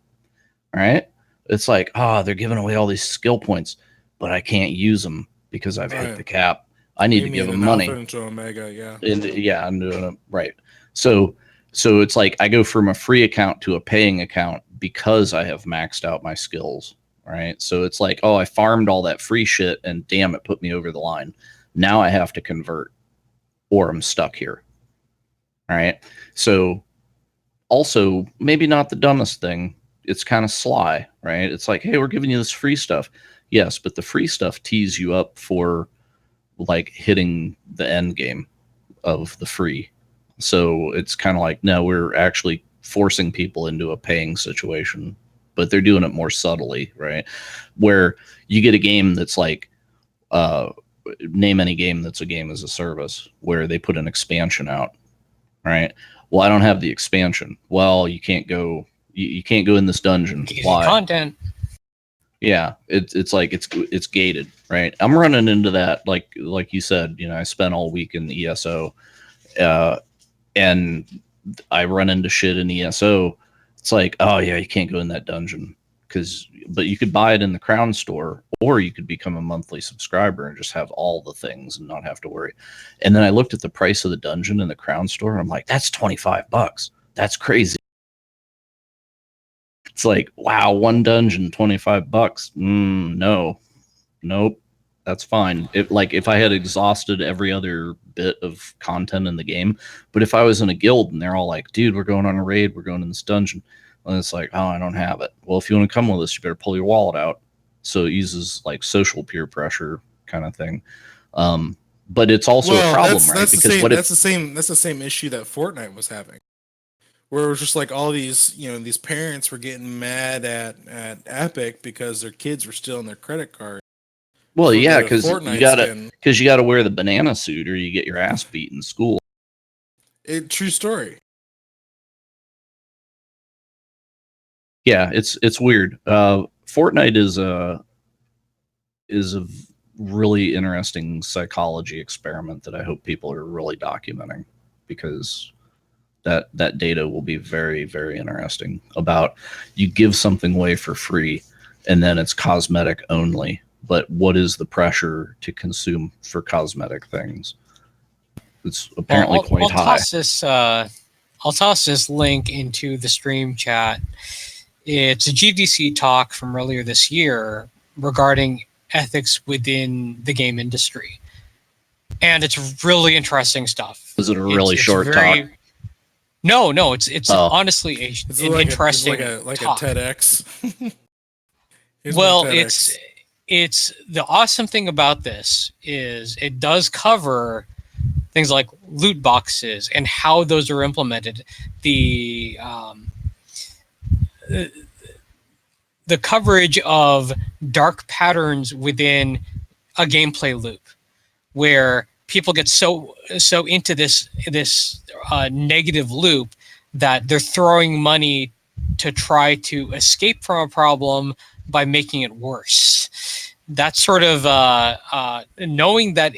right, it's like, oh, they're giving away all these skill points, but I can't use them because I've hit Right. the cap. I need to Maybe give in them an money. alpha into Omega, yeah. And yeah, I'm doing it right. So it's like I go from a free account to a paying account because I have maxed out my skills. Right. So it's like, oh, I farmed all that free shit and damn, it put me over the line. Now I have to convert or I'm stuck here. All right. So also maybe not the dumbest thing. It's kind of sly, right? It's like, hey, we're giving you this free stuff. Yes, but the free stuff tees you up for like hitting the end game of the free. So it's kind of like, no, we're actually forcing people into a paying situation, but they're doing it more subtly, right? Where you get a game that's like, name any game that's a game as a service where they put an expansion out, right? Well, I don't have the expansion. Well, you can't go. You can't go in this dungeon. Why? Content. Yeah, it's like it's gated, right? I'm running into that, like you said. I spent all week in the ESO, and I run into shit in ESO. It's like, oh yeah, you can't go in that dungeon but you could buy it in the Crown store, or you could become a monthly subscriber and just have all the things and not have to worry. And then I looked at the price of the dungeon in the Crown store, and I'm like, that's $25. That's crazy. It's like, wow, one dungeon, $25. No, nope, that's fine. If I had exhausted every other bit of content in the game, but if I was in a guild and they're all like, dude, we're going on a raid, we're going in this dungeon, and it's like, oh, I don't have it. Well, if you want to come with us, you better pull your wallet out. So it uses like social peer pressure kind of thing. But it's also a problem, right? That's Because that's the same issue that Fortnite was having. Where it was just like all these, these parents were getting mad at Epic because their kids were stealing their credit card. Well, for yeah, the because Fortnite you gotta wear the banana suit or you get your ass beat in school. True story. Yeah, it's weird. Fortnite is a really interesting psychology experiment that I hope people are really documenting, because that data will be very, very interesting. About, you give something away for free and then it's cosmetic only, but what is the pressure to consume for cosmetic things? It's apparently quite high. I'll toss this link into the stream chat. It's a GDC talk from earlier this year regarding ethics within the game industry, and it's really interesting stuff. Is it a really short talk? No, it's honestly an interesting like talk. a TEDx. Well, it's the awesome thing about this is it does cover things like loot boxes and how those are implemented. The coverage of dark patterns within a gameplay loop, where people get so into this negative loop that they're throwing money to try to escape from a problem by making it worse. That sort of knowing that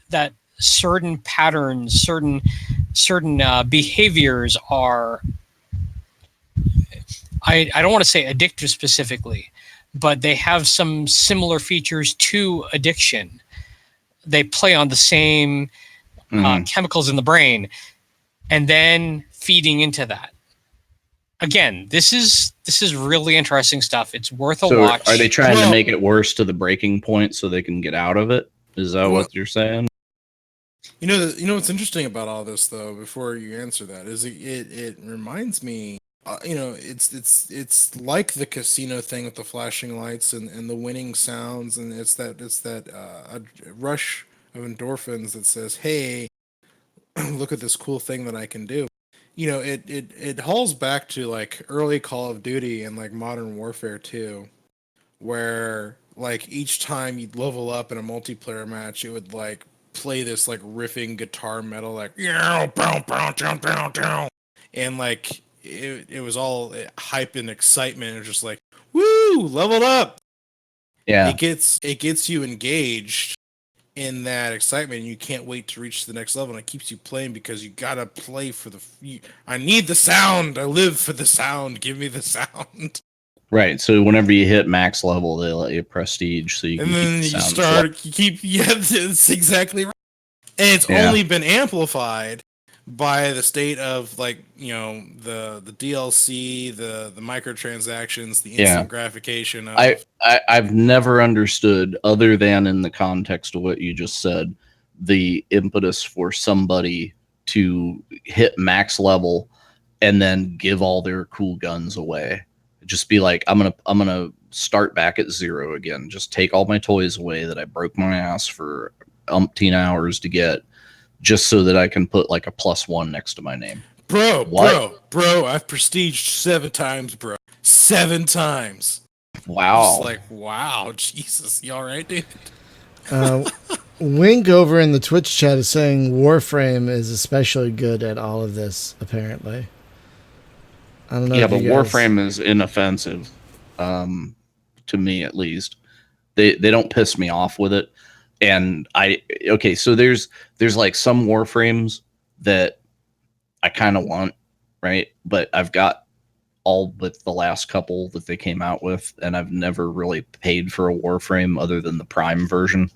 that certain patterns, certain behaviors are, I don't want to say addictive specifically, but they have some similar features to addiction. They play on the same chemicals in the brain, and then feeding into that. Again, this is really interesting stuff. It's worth a watch. Are they trying to make it worse to the breaking point so they can get out of it? Is that what you're saying? You know what's interesting about all this, though, before you answer that, is it reminds me, it's like the casino thing with the flashing lights and the winning sounds, and it's that a rush of endorphins that says, hey, look at this cool thing that I can do. It hauls back to like early Call of Duty and like Modern Warfare 2, where like each time you'd level up in a multiplayer match, it would like play this like riffing guitar metal, like, and like it was all hype and excitement. It was just like, woo, leveled up. Yeah. It gets you engaged in that excitement. You can't wait to reach the next level, and it keeps you playing because you gotta play for I need the sound. I live for the sound. Give me the sound. Right. So whenever you hit max level, they let you prestige, so you And can keep then the you sound start. You keep. Yeah, it's exactly right. And it's only been amplified by the state of like the DLC, the microtransactions, the instant gratification of. I've never understood, other than in the context of what you just said, the impetus for somebody to hit max level and then give all their cool guns away. Just be like, I'm gonna start back at 0 again. Just take all my toys away that I broke my ass for umpteen hours to get, just so that I can put like a +1 next to my name. Bro, What? bro, I've prestiged 7 times, bro. 7 times. Wow. Just like, wow, Jesus. You all right, dude? Wink over in the Twitch chat is saying Warframe is especially good at all of this, apparently. I don't know. Yeah, if but you guys... Warframe is inoffensive, to me at least. They don't piss me off with it. And so there's like some Warframes that I kind of want, right? But I've got all but the last couple that they came out with, and I've never really paid for a Warframe other than the Prime version.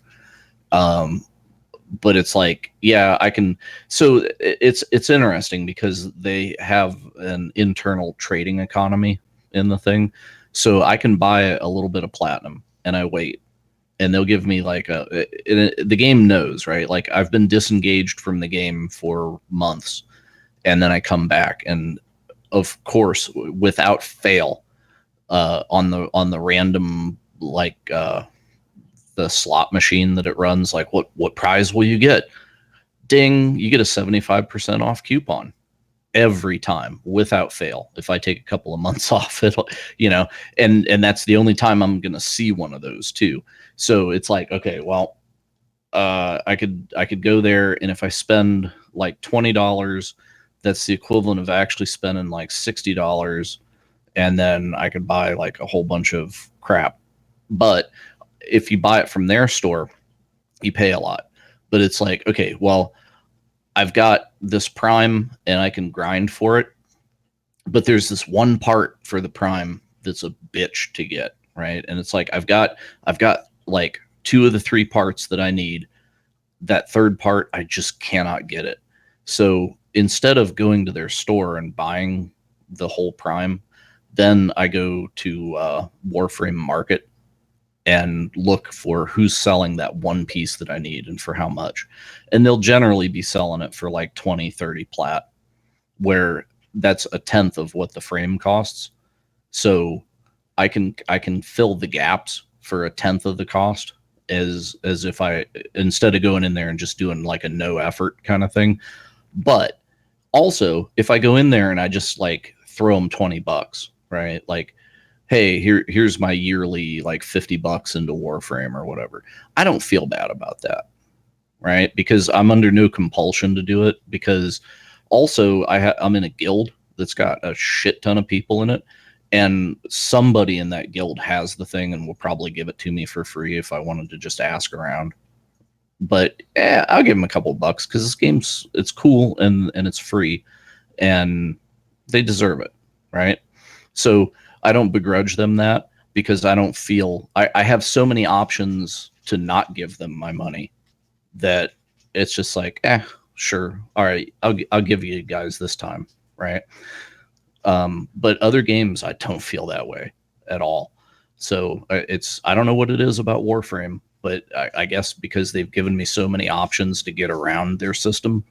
But it's like, yeah, I can. So it's interesting because they have an internal trading economy in the thing. So I can buy a little bit of platinum and I wait, and they'll give me like the game knows, right? Like I've been disengaged from the game for months, and then I come back, and of course, without fail, on the random the slot machine that it runs, like what prize will you get? Ding, you get a 75% off coupon every time without fail. If I take a couple of months off, it'll, and that's the only time I'm going to see one of those too. So it's like, okay, well, I could go there, and if I spend like $20, that's the equivalent of actually spending like $60, and then I could buy like a whole bunch of crap. But if you buy it from their store, you pay a lot. But it's like, okay, well, I've got this Prime and I can grind for it, but there's this one part for the Prime that's a bitch to get, right? And it's like I've got like 2 of the 3 parts that I need. That third part, I just cannot get it. So instead of going to their store and buying the whole Prime, then I go to Warframe Market and look for who's selling that one piece that I need and for how much. And they'll generally be selling it for like 20, 30 plat, where that's a tenth of what the frame costs. So I can fill the gaps for a tenth of the cost, as if I, instead of going in there and just doing like a no effort kind of thing. But also, if I go in there and I just like throw them $20, right? Like, hey, here's my yearly like $50 into Warframe or whatever. I don't feel bad about that, right? Because I'm under no compulsion to do it. Because also I'm in a guild that's got a shit ton of people in it, and somebody in that guild has the thing and will probably give it to me for free if I wanted to just ask around. But I'll give them a couple bucks because this it's cool and it's free, and they deserve it, right? So I don't begrudge them that, because I don't feel I have so many options to not give them my money that it's just like, sure, all right, I'll give you guys this time, right? But other games, I don't feel that way at all. So I don't know what it is about Warframe, but I guess because they've given me so many options to get around their system,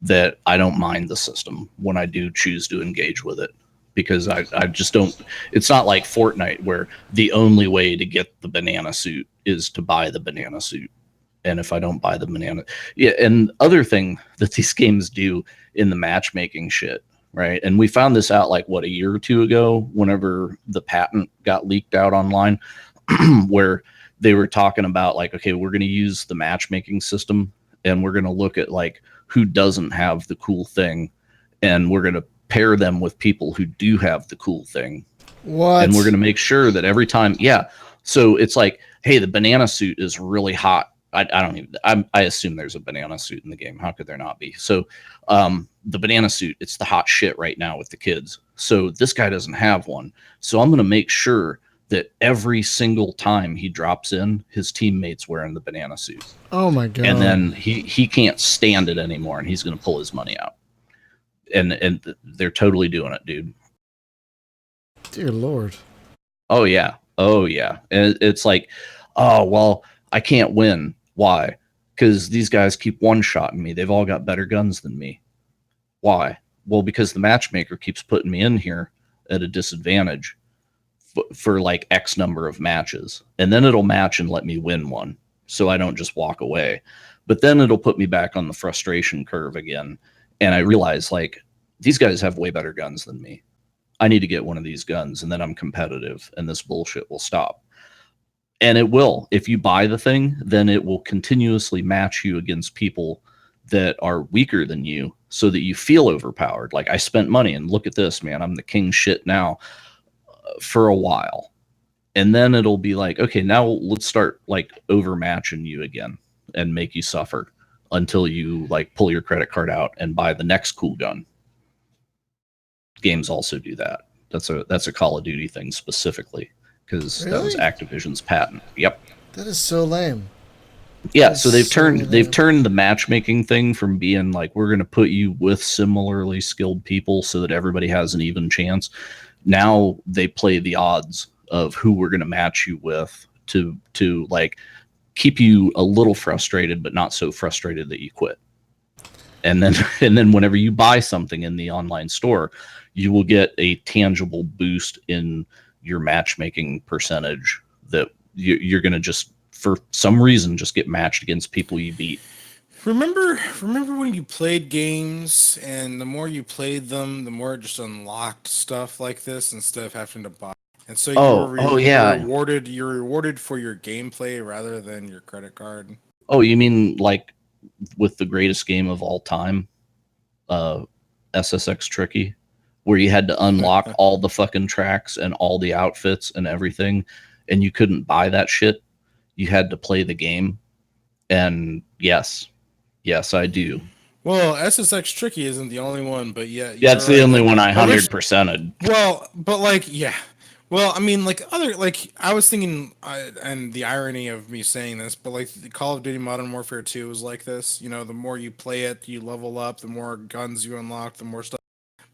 that I don't mind the system when I do choose to engage with it. Because I just don't, it's not like Fortnite where the only way to get the banana suit is to buy the banana suit. And if I don't buy the banana, and other thing that these games do in the matchmaking shit, right? And we found this out like a year or 2 ago, whenever the patent got leaked out online, where they were talking about like, okay, we're going to use the matchmaking system, and we're going to look at like who doesn't have the cool thing, and we're going to pair them with people who do have the cool thing. What? And we're going to make sure that every time, so it's like, hey, the banana suit is really hot. I assume there's a banana suit in the game. How could there not be? So the banana suit, it's the hot shit right now with the kids. So this guy doesn't have one. So I'm going to make sure that every single time he drops in, his teammate's wearing the banana suit. Oh my God. And then he can't stand it anymore, and he's going to pull his money out. And they're totally doing it, dude. Dear Lord. Oh yeah. And it's like, oh well, I can't win. Why? Because these guys keep one-shotting me. They've all got better guns than me. Why? Well, because the matchmaker keeps putting me in here at a disadvantage for like X number of matches, and then it'll match and let me win one, so I don't just walk away. But then it'll put me back on the frustration curve again, and I realize like these guys have way better guns than me. I need to get one of these guns, and then I'm competitive, and this bullshit will stop. And it will. If you buy the thing, then it will continuously match you against people that are weaker than you, so that you feel overpowered. Like, I spent money, and look at this, man. I'm the king shit now for a while. And then it'll be like, okay, now let's start like overmatching you again and make you suffer until you like pull your credit card out and buy the next cool gun. Games also do that. That's a Call of Duty thing specifically, because that was Activision's patent. Yep. That is so lame. Yeah, so they've turned the matchmaking thing from being like, we're going to put you with similarly skilled people so that everybody has an even chance. Now they play the odds of who we're going to match you with to like keep you a little frustrated, but not so frustrated that you quit. And then whenever you buy something in the online store, you will get a tangible boost in your matchmaking percentage that you're going to just, for some reason, just get matched against people you beat. Remember when you played games, and the more you played them, the more it just unlocked stuff like this instead of having to buy. And so you're rewarded for your gameplay rather than your credit card. Oh, you mean like with the greatest game of all time, SSX Tricky, where you had to unlock all the fucking tracks and all the outfits and everything, and you couldn't buy that shit. You had to play the game. And yes, I do. Well, SSX Tricky isn't the only one, but yeah, that's the only one I 100%ed. Well, but like, yeah. Well, I mean, like other, like I was thinking, and the irony of me saying this, but like the Call of Duty Modern Warfare 2 is like this. You know, the more you play it, you level up. The more guns you unlock, the more stuff.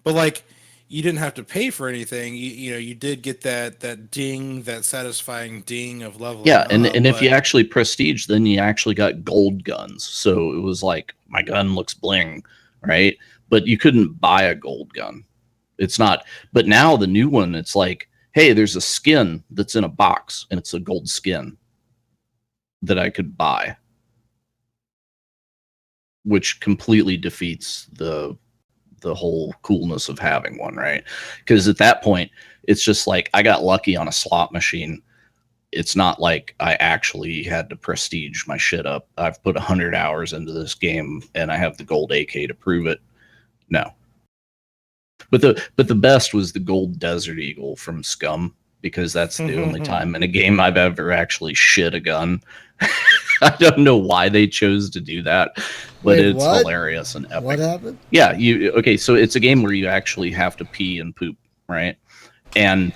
But like, you didn't have to pay for anything. You know, you did get that ding, that satisfying ding of leveling. Yeah, and if you actually prestige, then you actually got gold guns. So it was like, my gun looks bling, right? But you couldn't buy a gold gun. It's not. But now the new one, it's like, hey, there's a skin that's in a box, and it's a gold skin that I could buy, which completely defeats the whole coolness of having one, right? Because at that point, it's just like, I got lucky on a slot machine. It's not like I actually had to prestige my shit up. I've put 100 hours into this game, and I have the gold AK to prove it. No. But the best was the gold Desert Eagle from Scum, because that's the only time in a game I've ever actually shit a gun. I don't know why they chose to do that, but it's hilarious and epic. What happened? Yeah, okay, so it's a game where you actually have to pee and poop, right? And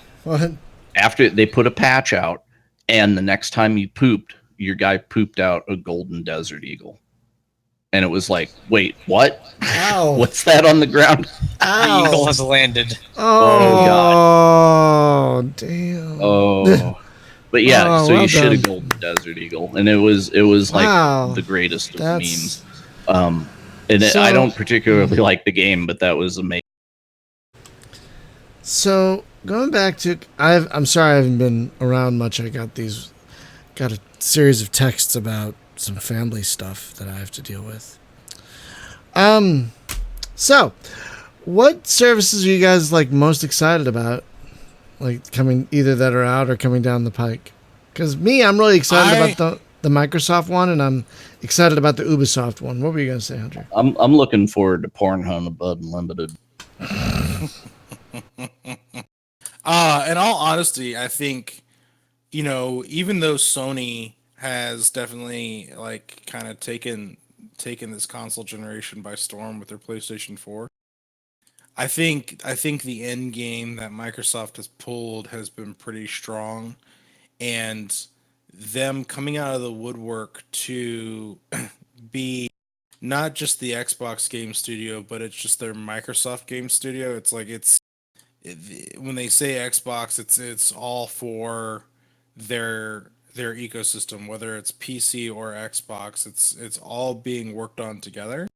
after they put a patch out, and the next time you pooped, your guy pooped out a golden Desert Eagle. And it was like, wait, what? Ow. What's that on the ground? The eagle has landed. Oh God. Damn. Oh. But yeah, so well you shit a done. golden Desert Eagle, and it was like the greatest of memes. I don't particularly like the game, but that was amazing. So going back to, I'm sorry I haven't been around much. I got a series of texts about some family stuff that I have to deal with. So what services are you guys like most excited about? Like coming, either that are out or coming down the pike? Because I'm really excited about the Microsoft one, and I'm excited about the Ubisoft one. What were you gonna say, Hunter? I'm looking forward to Pornhub Unlimited. In all honesty, I think, even though Sony has definitely like kind of taken this console generation by storm with their PlayStation 4, I think the end game that Microsoft has pulled has been pretty strong, and them coming out of the woodwork to be not just the Xbox game studio, but it's just their Microsoft game studio. It's like when they say Xbox, it's all for their ecosystem, whether it's PC or Xbox. It's all being worked on together.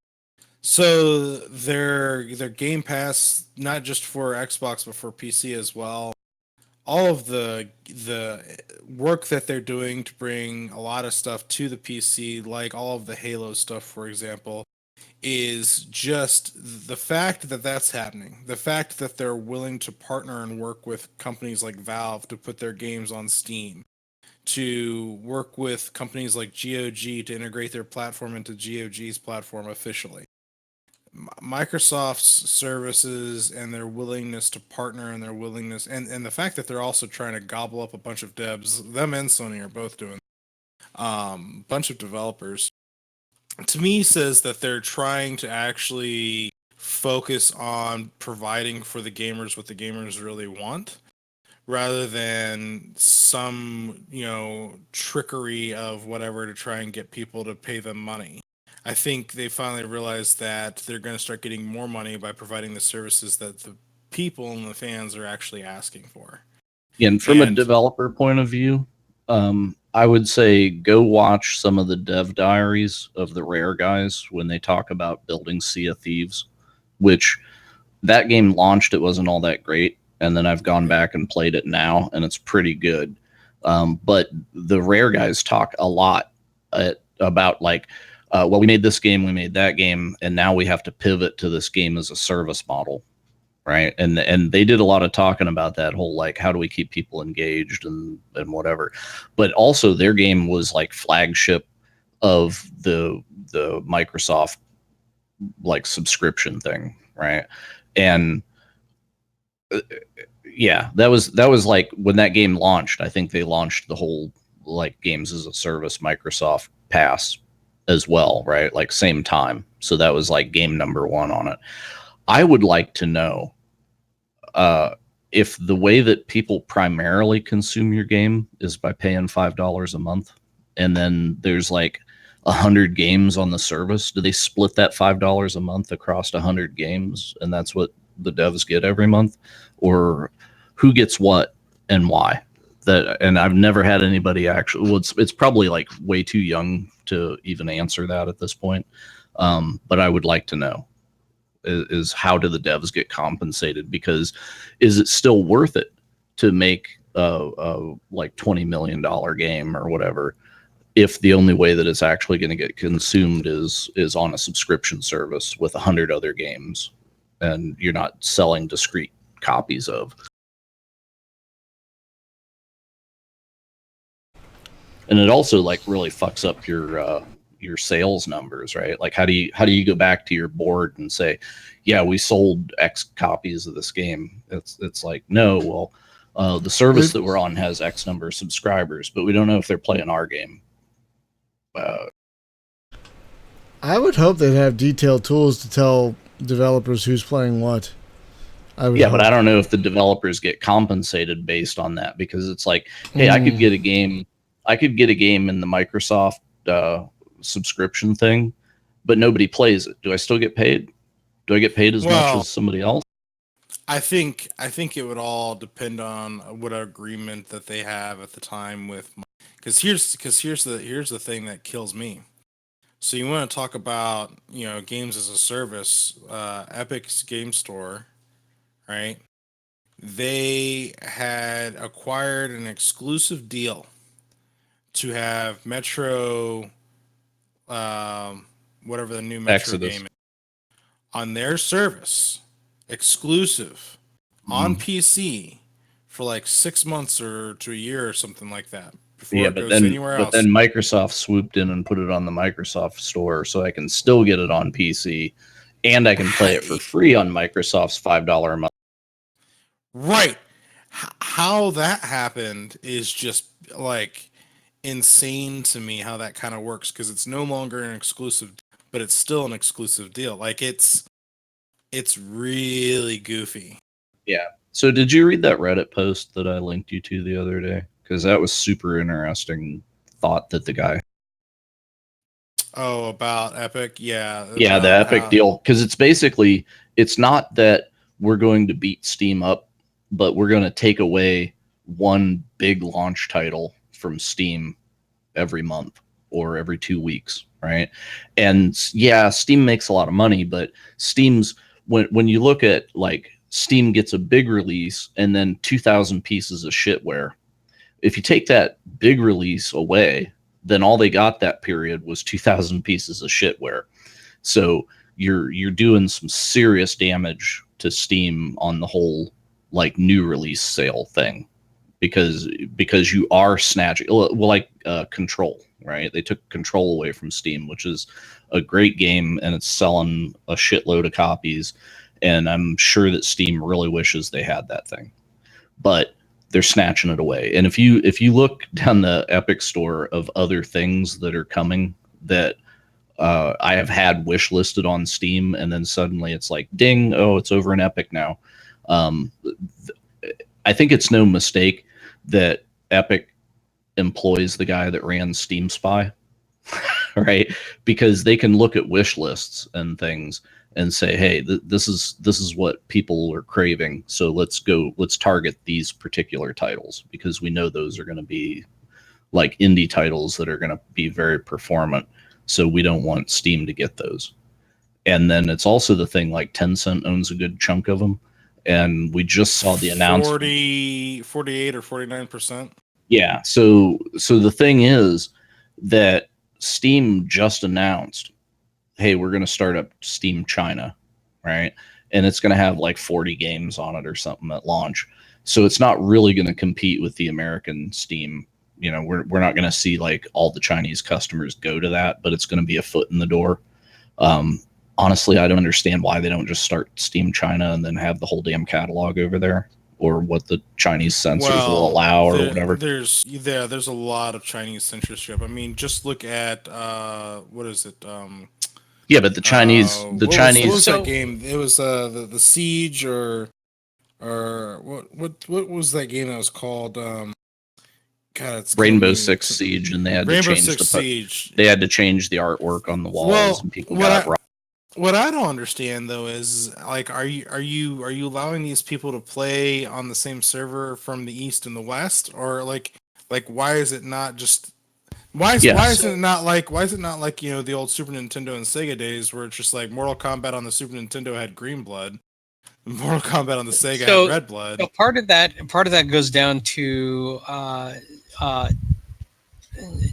So their Game Pass, not just for Xbox but for PC as well. All of the work that they're doing to bring a lot of stuff to the PC, like all of the Halo stuff, for example, is just the fact that that's happening. The fact that they're willing to partner and work with companies like Valve to put their games on Steam, to work with companies like GOG to integrate their platform into GOG's platform officially. Microsoft's services and their willingness to partner and their willingness and the fact that they're also trying to gobble up a bunch of devs, them and Sony are both doing bunch of developers, to me says that they're trying to actually focus on providing for the gamers what the gamers really want, rather than some, trickery of whatever to try and get people to pay them money. I think they finally realized that they're going to start getting more money by providing the services that the people and the fans are actually asking for. And from a And- developer point of view, I would say go watch some of the dev diaries of the Rare guys when they talk about building Sea of Thieves, which that game launched, it wasn't all that great. And then I've gone back and played it now, and it's pretty good. But the Rare guys talk a lot about like, well, we made this game, we made that game, and now we have to pivot to this game as a service model, right? And they did a lot of talking about that whole like, how do we keep people engaged and whatever. But also their game was like flagship of the Microsoft like subscription thing, right? And yeah, that was like when that game launched. I think they launched the whole like games as a service Microsoft Pass as well, right? Like same time. So that was like game number one on it. I would like to know if the way that people primarily consume your game is by paying $5 a month, and then there's like 100 games on the service. Do they split that $5 a month across 100 games, and that's what the devs get every month, or who gets what and why? That, and I've never had anybody actually. Well, it's probably like way too young to even answer that at this point. But I would like to know is how do the devs get compensated? Because is it still worth it to make a like $20 million game or whatever if the only way that it's actually going to get consumed is on a subscription service with 100 other games, and you're not selling discrete copies of? And it also like really fucks up your sales numbers, right? Like how do you go back to your board and say, yeah, we sold X copies of this game? It's like, no, well, the service that we're on has X number of subscribers, but we don't know if they're playing our game. I would hope they'd have detailed tools to tell developers who's playing what. Yeah, but I don't know if the developers get compensated based on that, because it's like, hey, I could get a game in the Microsoft subscription thing, but nobody plays it. Do I still get paid? Do I get paid as much as somebody else? I think it would all depend on what agreement that they have at the time with, because here's the thing that kills me. So you want to talk about, games as a service, Epic's game store, right? They had acquired an exclusive deal to have Metro, whatever the new Metro Exodus game is, on their service, exclusive on PC for like 6 months or to a year or something like that. Yeah, but then Microsoft swooped in and put it on the Microsoft store, so I can still get it on PC and I can play it for free on Microsoft's $5 a month. Right. How that happened is just like insane to me, how that kind of works, because it's no longer an exclusive, but it's still an exclusive deal. Like it's really goofy. Yeah. So did you read that Reddit post that I linked you to the other day? Because that was super interesting thought that the guy. Oh, about Epic? Yeah. Yeah, the Epic deal. Because it's basically, it's not that we're going to beat Steam up, but we're going to take away one big launch title from Steam every month or every 2 weeks, right? And yeah, Steam makes a lot of money, but Steam's, when you look at like Steam gets a big release and then 2,000 pieces of shitware. If you take that big release away, then all they got that period was 2,000 pieces of shitware. So you're doing some serious damage to Steam on the whole like new release sale thing, because you are snatching, well, like Control, right? They took Control away from Steam, which is a great game, and it's selling a shitload of copies. And I'm sure that Steam really wishes they had that thing, but they're snatching it away. And if you look down the Epic store of other things that are coming that I have had wish listed on Steam, and then suddenly it's like, ding, oh, it's over in Epic now. I think it's no mistake that Epic employs the guy that ran Steam Spy, right? Because they can look at wish lists and things and say, hey, this is what people are craving, so let's target these particular titles, because we know those are going to be like indie titles that are going to be very performant, so we don't want Steam to get those. And then it's also the thing, like Tencent owns a good chunk of them, and we just saw the announcement. 48 or 49%. Yeah, so the thing is that Steam just announced, hey, we're going to start up Steam China, right? And it's going to have like 40 games on it or something at launch. So it's not really going to compete with the American Steam. You know, we're not going to see like all the Chinese customers go to that, but it's going to be a foot in the door. Honestly, I don't understand why they don't just start Steam China and then have the whole damn catalog over there, or what the Chinese censors will allow, or whatever. There's a lot of Chinese censorship. I mean, just look at what is it? Yeah, but the Chinese, what was that game? It was the Siege, or what was that game that was called? God, it's Rainbow Six Siege, and they had Rainbow to change Six Siege. They had to change the artwork on the walls, and people got robbed. What I don't understand though is, like, are you allowing these people to play on the same server from the East and the West, or like why is it not just why is it not like the old Super Nintendo and Sega days, where it's just like Mortal Kombat on the Super Nintendo had green blood, Mortal Kombat on the Sega had red blood. So part of that goes down to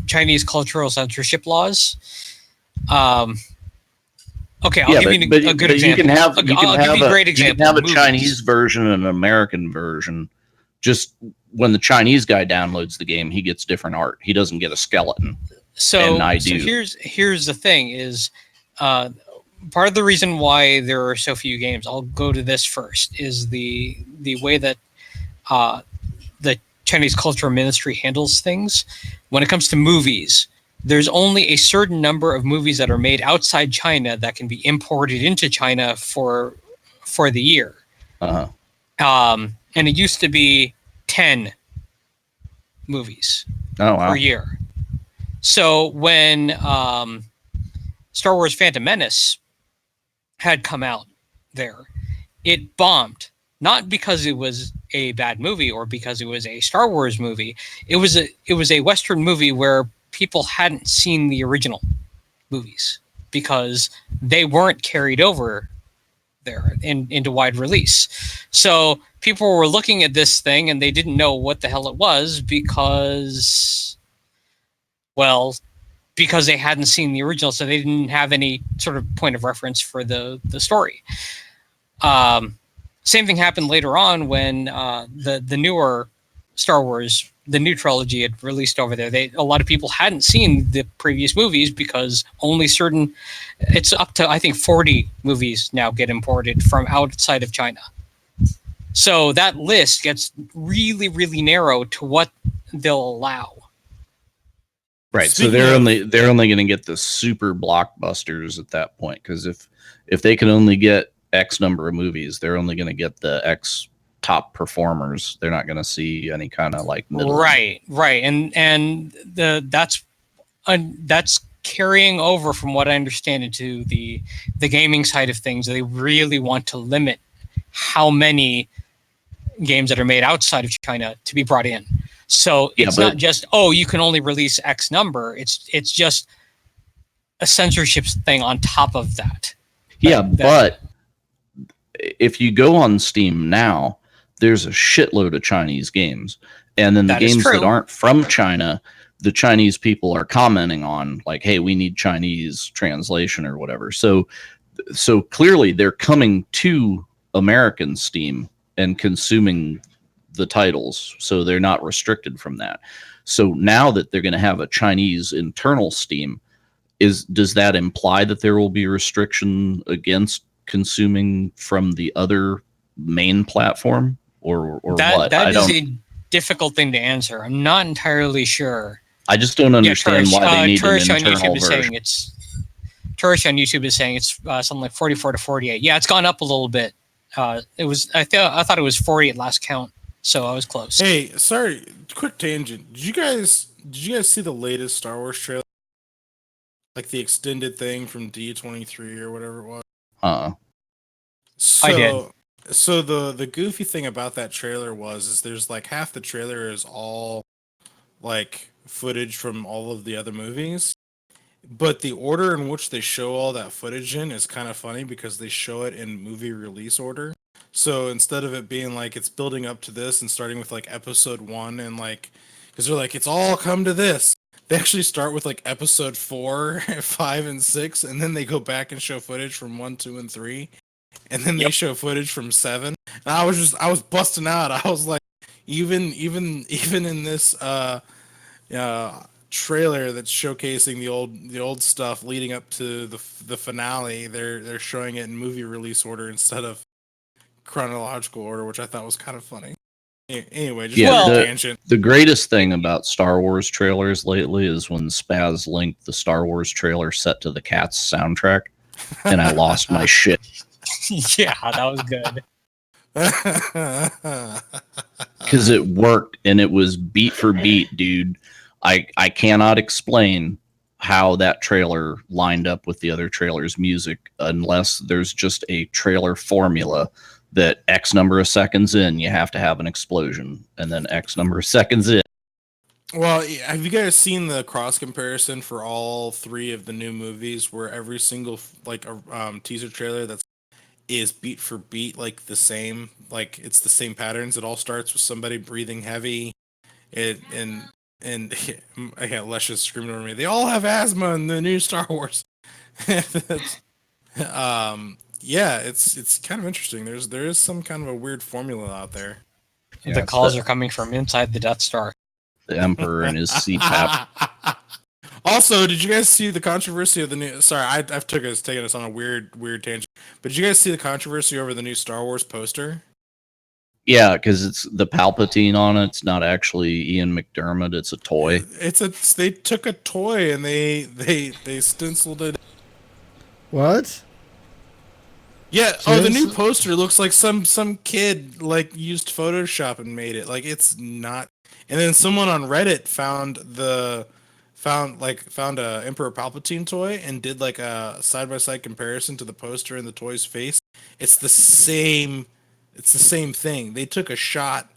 Chinese cultural censorship laws. Okay, I'll give you a good example. You can have a Chinese version and an American version. Just when the Chinese guy downloads the game, he gets different art. He doesn't get a skeleton. So here's the thing: is part of the reason why there are so few games. I'll go to this first. Is the way that the Chinese Cultural Ministry handles things when it comes to movies. There's only a certain number of movies that are made outside China that can be imported into China for the year. Uh-huh. And it used to be 10 movies per year. So when Star Wars Phantom Menace had come out there, it bombed. Not because it was a bad movie or because it was a Star Wars movie. It was a Western movie where people hadn't seen the original movies because they weren't carried over there into wide release. So people were looking at this thing and they didn't know what the hell it was because they hadn't seen the original, so they didn't have any sort of point of reference for the story. Same thing happened later on when the newer Star Wars the new trilogy had released over there. A lot of people hadn't seen the previous movies because only it's up to I think 40 movies now get imported from outside of China. So that list gets really, really narrow to what they'll allow. Right. So they're only going to get the super blockbusters at that point, because if they can only get X number of movies, they're only going to get the X top performers. They're not going to see any kind of like middle. Right, and that's carrying over from what I understand into the gaming side of things. They really want to limit how many games that are made outside of China to be brought in. So it's not just, you can only release X number. It's just a censorship thing on top of that. Yeah, but if you go on Steam now, there's a shitload of Chinese games. And then the games that aren't from China, the Chinese people are commenting on, like, hey, we need Chinese translation or whatever. So clearly they're coming to American Steam and consuming the titles, so they're not restricted from that. So now that they're going to have a Chinese internal Steam, does that imply that there will be restriction against consuming from the other main platform, or what? That is a difficult thing to answer. I'm not entirely sure. I just don't understand why they need an internal version. Turish on YouTube is saying it's something like 44 to 48. Yeah, it's gone up a little bit. I thought it was 40 at last count, so I was close. Hey, sorry, quick tangent. Did you guys see the latest Star Wars trailer? Like the extended thing from D23 or whatever it was? So, I did. So the goofy thing about that trailer is there's like half the trailer is all like footage from all of the other movies. But the order in which they show all that footage in is kind of funny because they show it in movie release order. So instead of it being like it's building up to this and starting with like episode 1 and like, because they're like, it's all come to this. They actually start with like episode 4, 5, and 6, and then they go back and show footage from 1, 2, and 3. And then they show footage from 7. And I was busting out. I was like, even in this trailer that's showcasing the old stuff leading up to the finale, they're showing it in movie release order instead of chronological order, which I thought was kind of funny. Anyway, just a tangent. The greatest thing about Star Wars trailers lately is when Spaz linked the Star Wars trailer set to the Cats soundtrack, and I lost my shit. Yeah, that was good. Because it worked, and it was beat for beat, dude. I cannot explain how that trailer lined up with the other trailers' music unless there's just a trailer formula that X number of seconds in, you have to have an explosion, and then X number of seconds in. Well, have you guys seen the cross comparison for all 3 of the new movies where every single like teaser trailer is beat for beat like the same, like it's the same patterns? It all starts with somebody breathing heavy, and yeah, Les just screaming over me. They all have asthma in the new Star Wars. Yeah, it's kind of interesting. There is some kind of a weird formula out there. Yeah, the calls are coming from inside the Death Star. The Emperor and his CPAP. Also, did you guys see the controversy of the new? Sorry, I've taken us on a weird tangent. But did you guys see the controversy over the new Star Wars poster? Yeah, because it's the Palpatine on it. It's not actually Ian McDermott. It's a toy. They took a toy and they stenciled it. What? Yeah. Oh, the new poster looks like some kid like used Photoshop and made it. Like it's not. And then someone on Reddit found a Emperor Palpatine toy and did like a side-by-side comparison to the poster and the toy's face. It's the same thing. They took a shot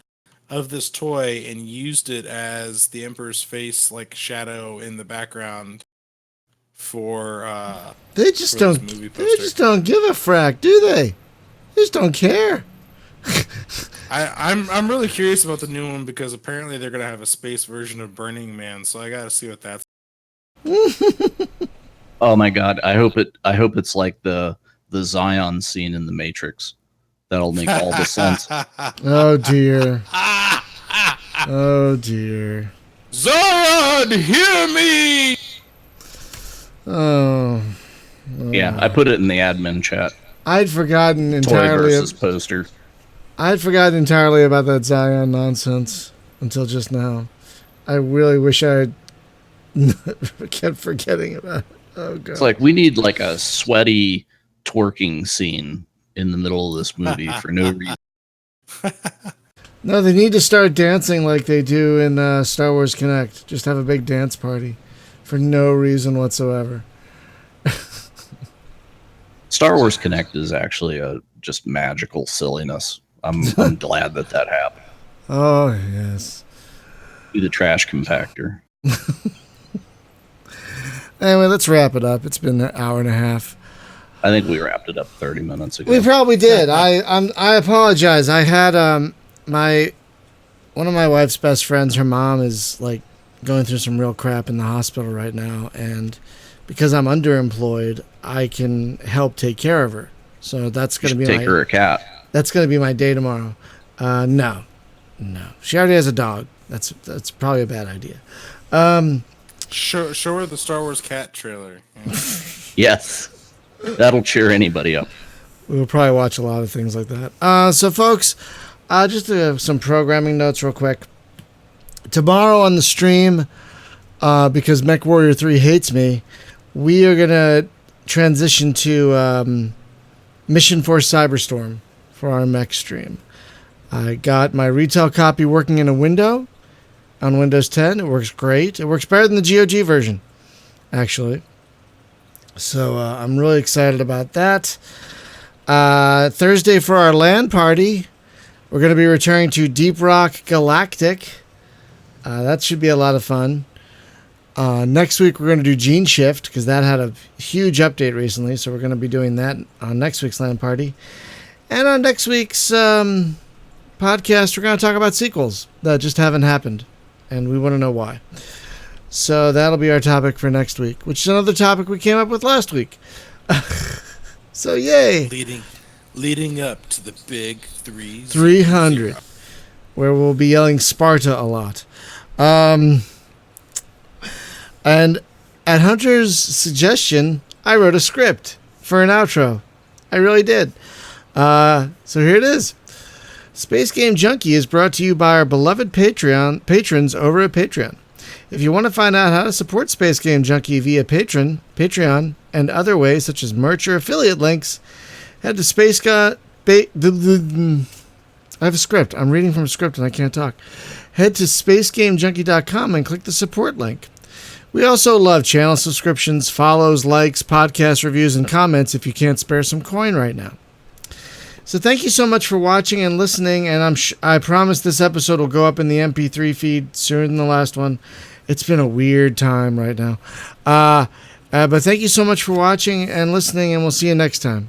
of this toy and used it as the Emperor's face, like shadow in the background for they just don't give a frack, do they? They just don't care. I'm really curious about the new one because apparently they're gonna have a space version of Burning Man, so I gotta see what that's. Oh my god! I hope it's like the Zion scene in the Matrix. That'll make all the sense. Oh dear. Oh dear. Zion, hear me! Oh. Yeah, I put it in the admin chat. I'd forgotten Toy entirely. versus poster. I'd forgotten entirely about that Zion nonsense until just now. I really wish I kept forgetting about it. Oh god. It's like we need like a sweaty twerking scene in the middle of this movie for no reason. No, they need to start dancing like they do in Star Wars Connect. Just have a big dance party for no reason whatsoever. Star Wars Connect is actually a just magical silliness. I'm glad that happened. Oh, yes. Do the trash compactor. Anyway, let's wrap it up. It's been an hour and a half. I think we wrapped it up 30 minutes ago. We probably did. I apologize. I had one of my wife's best friends, her mom is like going through some real crap in the hospital right now, and because I'm underemployed, I can help take care of her. So that's going to be take her a cat. That's going to be my day tomorrow. No. She already has a dog. That's probably a bad idea. Show her the Star Wars cat trailer. Yeah. Yes. That'll cheer anybody up. We'll probably watch a lot of things like that. So, folks, just some programming notes real quick. Tomorrow on the stream, because MechWarrior 3 hates me, we are going to transition to Mission Force Cyberstorm for our mech stream. I got my retail copy working in a window on Windows 10. It works great. It works better than the GOG version, actually. So I'm really excited about that. Thursday for our LAN party, we're going to be returning to Deep Rock Galactic. That should be a lot of fun. Next week, we're going to do Gene Shift because that had a huge update recently. So we're going to be doing that on next week's LAN party. And on next week's podcast, we're going to talk about sequels that just haven't happened. And we want to know why. So that'll be our topic for next week, which is another topic we came up with last week. So yay. Leading up to the big 300, where we'll be yelling Sparta a lot. And at Hunter's suggestion, I wrote a script for an outro. I really did. So here it is. Space Game Junkie is brought to you by our beloved patrons over at Patreon. If you want to find out how to support Space Game Junkie via Patreon, and other ways such as merch or affiliate links, head to I have a script. I'm reading from a script and I can't talk. Head to spacegamejunkie.com and click the support link. We also love channel subscriptions, follows, likes, podcast reviews, and comments if you can't spare some coin right now. So thank you so much for watching and listening, and I promise this episode will go up in the MP3 feed sooner than the last one. It's been a weird time right now. But thank you so much for watching and listening, and we'll see you next time.